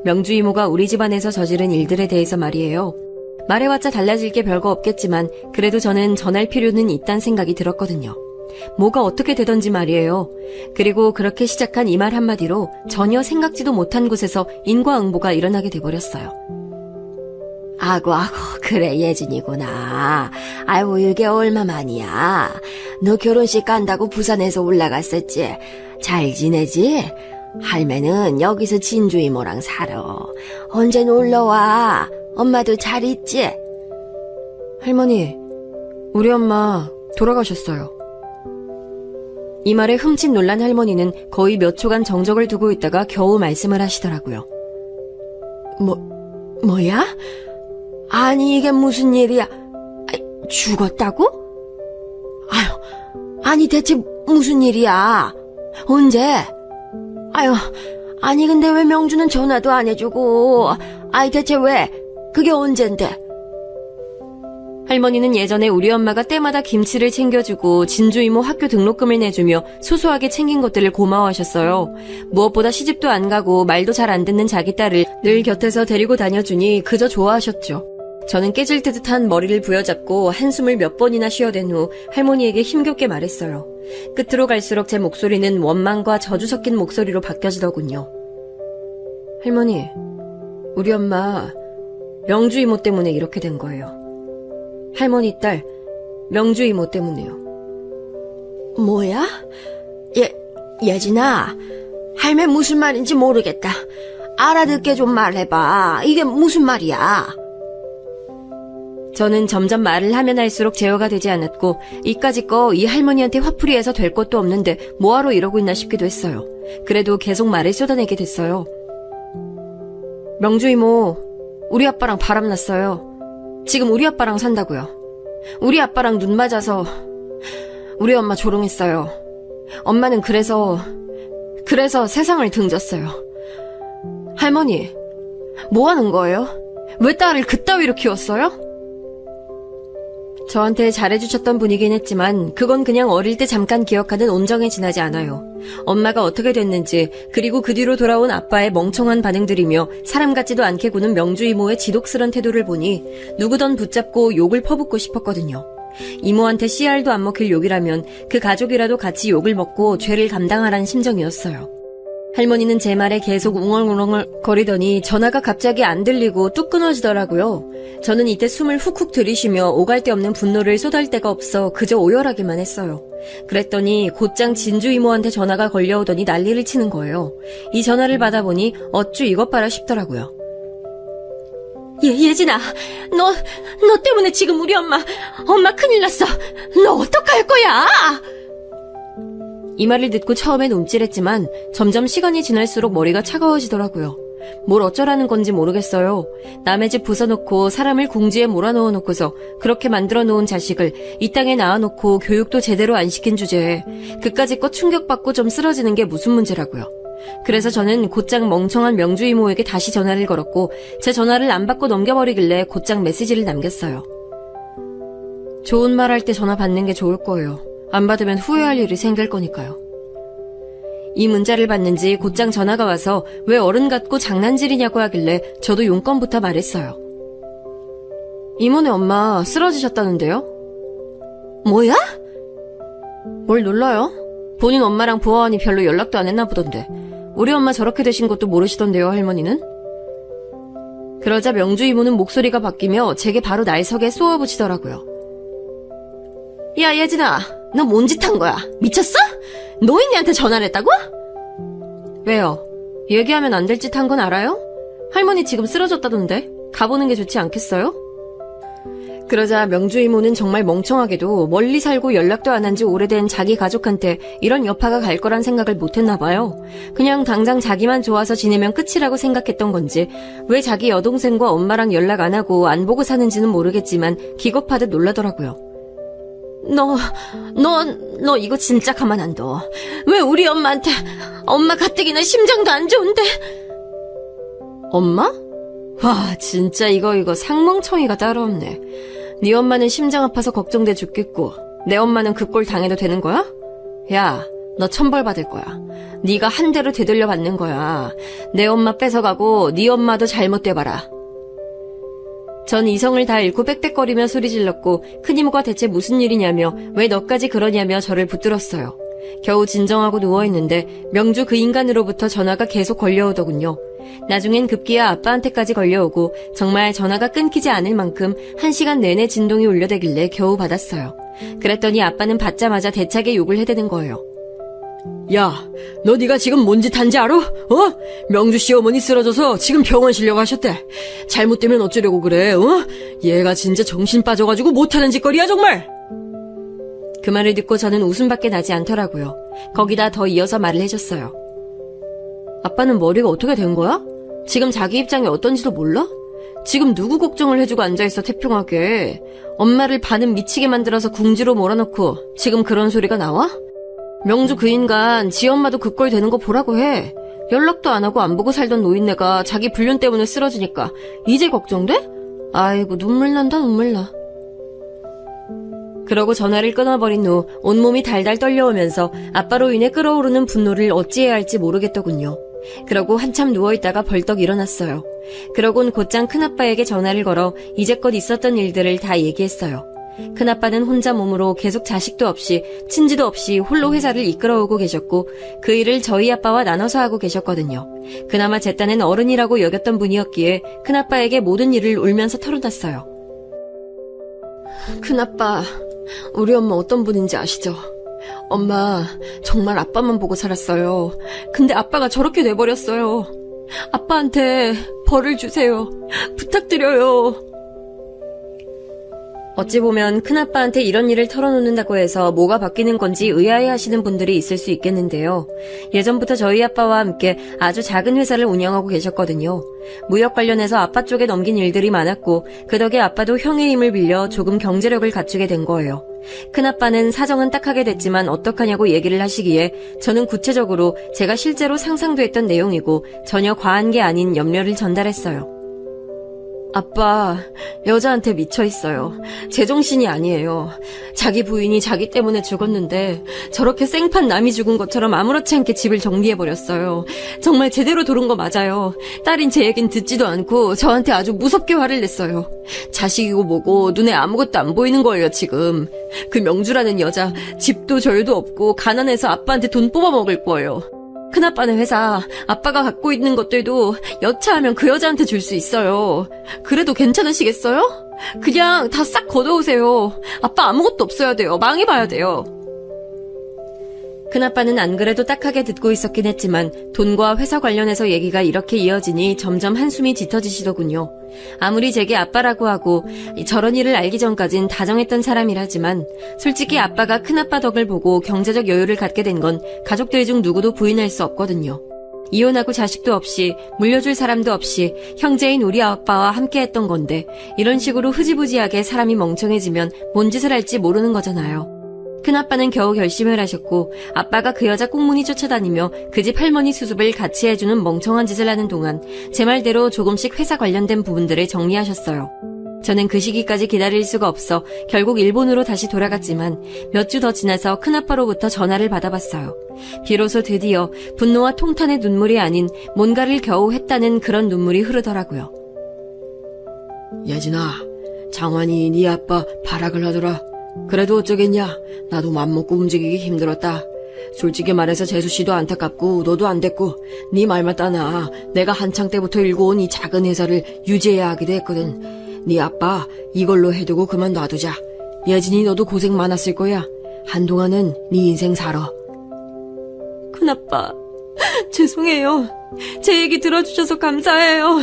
명주 이모가 우리 집안에서 저지른 일들에 대해서 말이에요. 말해봤자 달라질 게 별거 없겠지만 그래도 저는 전할 필요는 있단 생각이 들었거든요. 뭐가 어떻게 되던지 말이에요. 그리고 그렇게 시작한 이 말 한마디로 전혀 생각지도 못한 곳에서 인과응보가 일어나게 돼버렸어요. 아고 그래 예진이구나. 아이고 이게 얼마만이야. 너 결혼식 간다고 부산에서 올라갔었지. 잘 지내지? 할매는 여기서 진주 이모랑 살아. 언제 놀러와? 엄마도 잘 있지? 할머니, 우리 엄마 돌아가셨어요. 이 말에 흠칫 놀란 할머니는 거의 몇 초간 정적을 두고 있다가 겨우 말씀을 하시더라고요. 뭐야? 아니 이게 무슨 일이야? 죽었다고? 아니 대체 무슨 일이야? 언제? 아니 근데 왜 명주는 전화도 안 해주고 대체 왜? 그게 언젠데? 할머니는 예전에 우리 엄마가 때마다 김치를 챙겨주고 진주 이모 학교 등록금을 내주며 소소하게 챙긴 것들을 고마워하셨어요. 무엇보다 시집도 안 가고 말도 잘 안 듣는 자기 딸을 늘 곁에서 데리고 다녀주니 그저 좋아하셨죠. 저는 깨질 듯한 머리를 부여잡고 한숨을 몇 번이나 쉬어댄 후 할머니에게 힘겹게 말했어요. 끝으로 갈수록 제 목소리는 원망과 저주 섞인 목소리로 바뀌어지더군요. 할머니, 우리 엄마 명주 이모 때문에 이렇게 된 거예요. 할머니 딸 명주 이모 때문에요. 뭐야? 예진아, 할매 무슨 말인지 모르겠다. 알아듣게 좀 말해봐. 이게 무슨 말이야? 저는 점점 말을 하면 할수록 제어가 되지 않았고 이까짓 거 이 할머니한테 화풀이해서 될 것도 없는데 뭐하러 이러고 있나 싶기도 했어요. 그래도 계속 말을 쏟아내게 됐어요. 명주 이모, 우리 아빠랑 바람났어요. 지금 우리 아빠랑 산다고요. 우리 아빠랑 눈 맞아서 우리 엄마 조롱했어요. 엄마는 그래서 세상을 등졌어요. 할머니, 뭐 하는 거예요? 왜 딸을 그따위로 키웠어요? 저한테 잘해주셨던 분이긴 했지만 그건 그냥 어릴 때 잠깐 기억하는 온정에 지나지 않아요. 엄마가 어떻게 됐는지 그리고 그 뒤로 돌아온 아빠의 멍청한 반응들이며 사람 같지도 않게 구는 명주 이모의 지독스런 태도를 보니 누구든 붙잡고 욕을 퍼붓고 싶었거든요. 이모한테 씨알도 안 먹힐 욕이라면 그 가족이라도 같이 욕을 먹고 죄를 감당하라는 심정이었어요. 할머니는 제 말에 계속 웅얼웅얼 거리더니 전화가 갑자기 안 들리고 뚝 끊어지더라고요. 저는 이때 숨을 훅훅 들이쉬며 오갈 데 없는 분노를 쏟을 데가 없어 그저 오열하기만 했어요. 그랬더니 곧장 진주 이모한테 전화가 걸려오더니 난리를 치는 거예요. 이 전화를 받아보니 어쭈 이것 봐라 싶더라고요. 예진아, 너 때문에 지금 우리 엄마 큰일 났어. 너 어떡할 거야? 이 말을 듣고 처음엔 움찔했지만 점점 시간이 지날수록 머리가 차가워지더라고요. 뭘 어쩌라는 건지 모르겠어요. 남의 집 부숴놓고 사람을 궁지에 몰아넣어 놓고서 그렇게 만들어 놓은 자식을 이 땅에 낳아놓고 교육도 제대로 안 시킨 주제에 그까짓 거 충격받고 좀 쓰러지는 게 무슨 문제라고요. 그래서 저는 곧장 멍청한 명주 이모에게 다시 전화를 걸었고 제 전화를 안 받고 넘겨버리길래 곧장 메시지를 남겼어요. 좋은 말 할 때 전화 받는 게 좋을 거예요. 안 받으면 후회할 일이 생길 거니까요. 이 문자를 받는지 곧장 전화가 와서 왜 어른 같고 장난질이냐고 하길래 저도 용건부터 말했어요. 이모네 엄마 쓰러지셨다는데요? 뭐야? 뭘 놀라요? 본인 엄마랑 보아하니 별로 연락도 안 했나 보던데 우리 엄마 저렇게 되신 것도 모르시던데요, 할머니는? 그러자 명주 이모는 목소리가 바뀌며 제게 바로 날석에 쏘아붙이더라고요. 야 예진아, 너 뭔 짓 한 거야? 미쳤어? 노인이한테 전화를 했다고? 왜요? 얘기하면 안 될 짓 한 건 알아요? 할머니 지금 쓰러졌다던데 가보는 게 좋지 않겠어요? 그러자 명주 이모는 정말 멍청하게도 멀리 살고 연락도 안 한 지 오래된 자기 가족한테 이런 여파가 갈 거란 생각을 못했나 봐요. 그냥 당장 자기만 좋아서 지내면 끝이라고 생각했던 건지 왜 자기 여동생과 엄마랑 연락 안 하고 안 보고 사는지는 모르겠지만 기겁하듯 놀라더라고요. 너 이거 진짜 가만 안 둬. 왜 우리 엄마한테 엄마 가뜩이나 심장도 안 좋은데. 엄마? 와, 진짜 이거 상멍청이가 따로 없네. 네 엄마는 심장 아파서 걱정돼 죽겠고 내 엄마는 그 꼴 당해도 되는 거야? 야, 너 천벌 받을 거야. 네가 한 대로 되돌려 받는 거야. 내 엄마 뺏어가고 네 엄마도 잘못돼 봐라. 전 이성을 다 잃고 빽빽거리며 소리 질렀고 큰이모가 대체 무슨 일이냐며 왜 너까지 그러냐며 저를 붙들었어요. 겨우 진정하고 누워있는데 명주 그 인간으로부터 전화가 계속 걸려오더군요. 나중엔 급기야 아빠한테까지 걸려오고 정말 전화가 끊기지 않을 만큼 1시간 내내 진동이 울려대길래 겨우 받았어요. 그랬더니 아빠는 받자마자 대차게 욕을 해대는 거예요. 야, 너 네가 지금 뭔 짓 한지 알아? 명주 씨 어머니 쓰러져서 지금 병원 실려가셨대. 잘못되면 어쩌려고 그래? 얘가 진짜 정신 빠져가지고 못하는 짓거리야 정말. 그 말을 듣고 저는 웃음밖에 나지 않더라고요. 거기다 더 이어서 말을 해줬어요. 아빠는 머리가 어떻게 된 거야? 지금 자기 입장이 어떤지도 몰라? 지금 누구 걱정을 해주고 앉아있어 태평하게. 엄마를 반은 미치게 만들어서 궁지로 몰아넣고 지금 그런 소리가 나와? 명주 그 인간 지 엄마도 그 꼴 되는 거 보라고 해. 연락도 안 하고 안 보고 살던 노인네가 자기 불륜 때문에 쓰러지니까 이제 걱정돼? 아이고 눈물 난다 눈물 나. 그러고 전화를 끊어버린 후 온몸이 달달 떨려오면서 아빠로 인해 끓어오르는 분노를 어찌해야 할지 모르겠더군요. 그러고 한참 누워있다가 벌떡 일어났어요. 그러곤 곧장 큰아빠에게 전화를 걸어 이제껏 있었던 일들을 다 얘기했어요. 큰아빠는 혼자 몸으로 계속 자식도 없이 친지도 없이 홀로 회사를 이끌어오고 계셨고 그 일을 저희 아빠와 나눠서 하고 계셨거든요. 그나마 제 딴엔 어른이라고 여겼던 분이었기에 큰아빠에게 모든 일을 울면서 털어놨어요. 큰아빠, 우리 엄마 어떤 분인지 아시죠? 엄마 정말 아빠만 보고 살았어요. 근데 아빠가 저렇게 돼버렸어요. 아빠한테 벌을 주세요. 부탁드려요. 어찌 보면 큰아빠한테 이런 일을 털어놓는다고 해서 뭐가 바뀌는 건지 의아해하시는 분들이 있을 수 있겠는데요. 예전부터 저희 아빠와 함께 아주 작은 회사를 운영하고 계셨거든요. 무역 관련해서 아빠 쪽에 넘긴 일들이 많았고 그 덕에 아빠도 형의 힘을 빌려 조금 경제력을 갖추게 된 거예요. 큰아빠는 사정은 딱하게 됐지만 어떡하냐고 얘기를 하시기에 저는 구체적으로 제가 실제로 상상도 했던 내용이고 전혀 과한 게 아닌 염려를 전달했어요. 아빠, 여자한테 미쳐있어요. 제정신이 아니에요. 자기 부인이 자기 때문에 죽었는데 저렇게 생판 남이 죽은 것처럼 아무렇지 않게 집을 정리해버렸어요. 정말 제대로 돌은 거 맞아요. 딸인 제 얘긴 듣지도 않고 저한테 아주 무섭게 화를 냈어요. 자식이고 뭐고 눈에 아무것도 안 보이는 거예요 지금. 그 명주라는 여자 집도 절도 없고 가난해서 아빠한테 돈 뽑아먹을 거예요. 큰아빠네 회사 아빠가 갖고 있는 것들도 여차하면 그 여자한테 줄 수 있어요. 그래도 괜찮으시겠어요? 그냥 다 싹 걷어오세요. 아빠 아무것도 없어야 돼요. 망해봐야 돼요. 큰아빠는 안 그래도 딱하게 듣고 있었긴 했지만 돈과 회사 관련해서 얘기가 이렇게 이어지니 점점 한숨이 짙어지시더군요. 아무리 제게 아빠라고 하고 저런 일을 알기 전까진 다정했던 사람이라지만 솔직히 아빠가 큰아빠 덕을 보고 경제적 여유를 갖게 된 건 가족들 중 누구도 부인할 수 없거든요. 이혼하고 자식도 없이 물려줄 사람도 없이 형제인 우리 아빠와 함께했던 건데 이런 식으로 흐지부지하게 사람이 멍청해지면 뭔 짓을 할지 모르는 거잖아요. 큰아빠는 겨우 결심을 하셨고 아빠가 그 여자 꽁무니 쫓아다니며 그 집 할머니 수습을 같이 해주는 멍청한 짓을 하는 동안 제 말대로 조금씩 회사 관련된 부분들을 정리하셨어요. 저는 그 시기까지 기다릴 수가 없어 결국 일본으로 다시 돌아갔지만 몇 주 더 지나서 큰아빠로부터 전화를 받아봤어요. 비로소 드디어 분노와 통탄의 눈물이 아닌 뭔가를 겨우 했다는 그런 눈물이 흐르더라고요. 예진아, 장환이 네 아빠 발악을 하더라. 그래도 어쩌겠냐. 나도 맘먹고 움직이기 힘들었다. 솔직히 말해서 재수씨도 안타깝고 너도 안 됐고 네 말만 따나 내가 한창 때부터 일궈온 이 작은 회사를 유지해야 하기도 했거든. 네 아빠 이걸로 해두고 그만 놔두자. 예진이 너도 고생 많았을 거야. 한동안은 네 인생 살아. 큰아빠, 죄송해요. 제 얘기 들어주셔서 감사해요.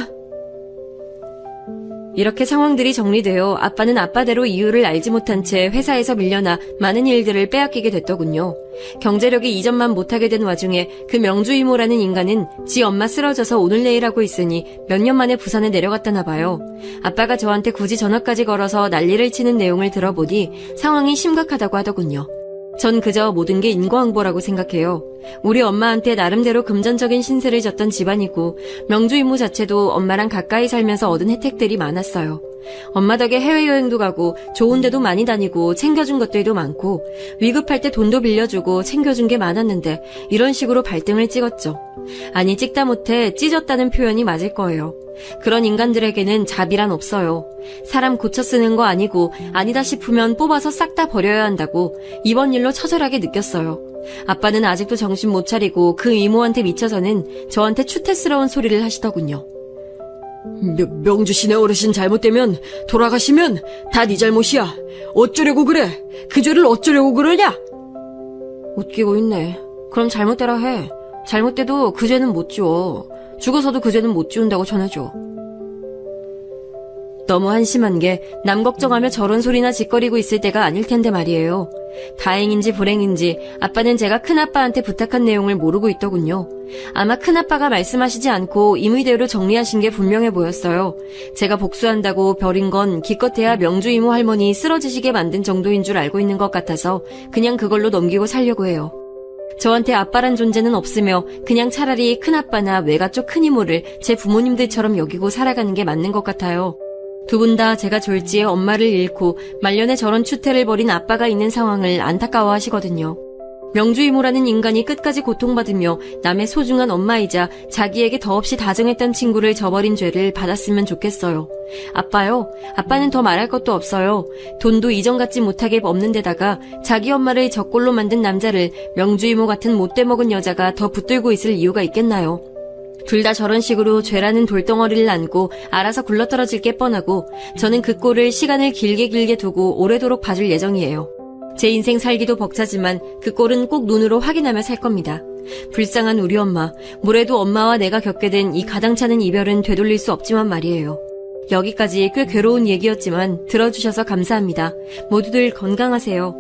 이렇게 상황들이 정리되어 아빠는 아빠대로 이유를 알지 못한 채 회사에서 밀려나 많은 일들을 빼앗기게 됐더군요. 경제력이 이전만 못하게 된 와중에 그 명주 이모라는 인간은 지 엄마 쓰러져서 오늘 내일 하고 있으니 몇 년 만에 부산에 내려갔다나 봐요. 아빠가 저한테 굳이 전화까지 걸어서 난리를 치는 내용을 들어보니 상황이 심각하다고 하더군요. 전 그저 모든 게 인과응보라고 생각해요. 우리 엄마한테 나름대로 금전적인 신세를 졌던 집안이고 명주 이모 자체도 엄마랑 가까이 살면서 얻은 혜택들이 많았어요. 엄마 덕에 해외여행도 가고 좋은 데도 많이 다니고 챙겨준 것들도 많고 위급할 때 돈도 빌려주고 챙겨준 게 많았는데 이런 식으로 발등을 찍었죠. 아니 찍다 못해 찢었다는 표현이 맞을 거예요. 그런 인간들에게는 자비란 없어요. 사람 고쳐 쓰는 거 아니고 아니다 싶으면 뽑아서 싹 다 버려야 한다고 이번 일로 처절하게 느꼈어요. 아빠는 아직도 정신 못 차리고 그 이모한테 미쳐서는 저한테 추태스러운 소리를 하시더군요. 명주 씨네 어르신 잘못되면 돌아가시면 다 네 잘못이야. 어쩌려고 그래? 그 죄를 어쩌려고 그러냐? 웃기고 있네. 그럼 잘못대로 해. 잘못돼도 그 죄는 못 지워. 죽어서도 그 죄는 못 지운다고 전해줘. 너무 한심한 게 남 걱정하며 저런 소리나 짓거리고 있을 때가 아닐 텐데 말이에요. 다행인지 불행인지 아빠는 제가 큰아빠한테 부탁한 내용을 모르고 있더군요. 아마 큰아빠가 말씀하시지 않고 임의대로 정리하신 게 분명해 보였어요. 제가 복수한다고 버린 건 기껏해야 명주 이모 할머니 쓰러지시게 만든 정도인 줄 알고 있는 것 같아서 그냥 그걸로 넘기고 살려고 해요. 저한테 아빠란 존재는 없으며 그냥 차라리 큰아빠나 외가 쪽 큰이모를 제 부모님들처럼 여기고 살아가는 게 맞는 것 같아요. 두 분 다 제가 졸지에 엄마를 잃고 말년에 저런 추태를 벌인 아빠가 있는 상황을 안타까워하시거든요. 명주 이모라는 인간이 끝까지 고통받으며 남의 소중한 엄마이자 자기에게 더없이 다정했던 친구를 저버린 죄를 받았으면 좋겠어요. 아빠요. 아빠는 더 말할 것도 없어요. 돈도 이전 같지 못하게 없는 데다가 자기 엄마를 적골로 만든 남자를 명주 이모 같은 못돼 먹은 여자가 더 붙들고 있을 이유가 있겠나요? 둘 다 저런 식으로 죄라는 돌덩어리를 안고 알아서 굴러떨어질 게 뻔하고 저는 그 꼴을 시간을 길게 두고 오래도록 봐줄 예정이에요. 제 인생 살기도 벅차지만 그 꼴은 꼭 눈으로 확인하며 살 겁니다. 불쌍한 우리 엄마, 뭐래도 엄마와 내가 겪게 된 이 가당찮은 이별은 되돌릴 수 없지만 말이에요. 여기까지 꽤 괴로운 얘기였지만 들어주셔서 감사합니다. 모두들 건강하세요.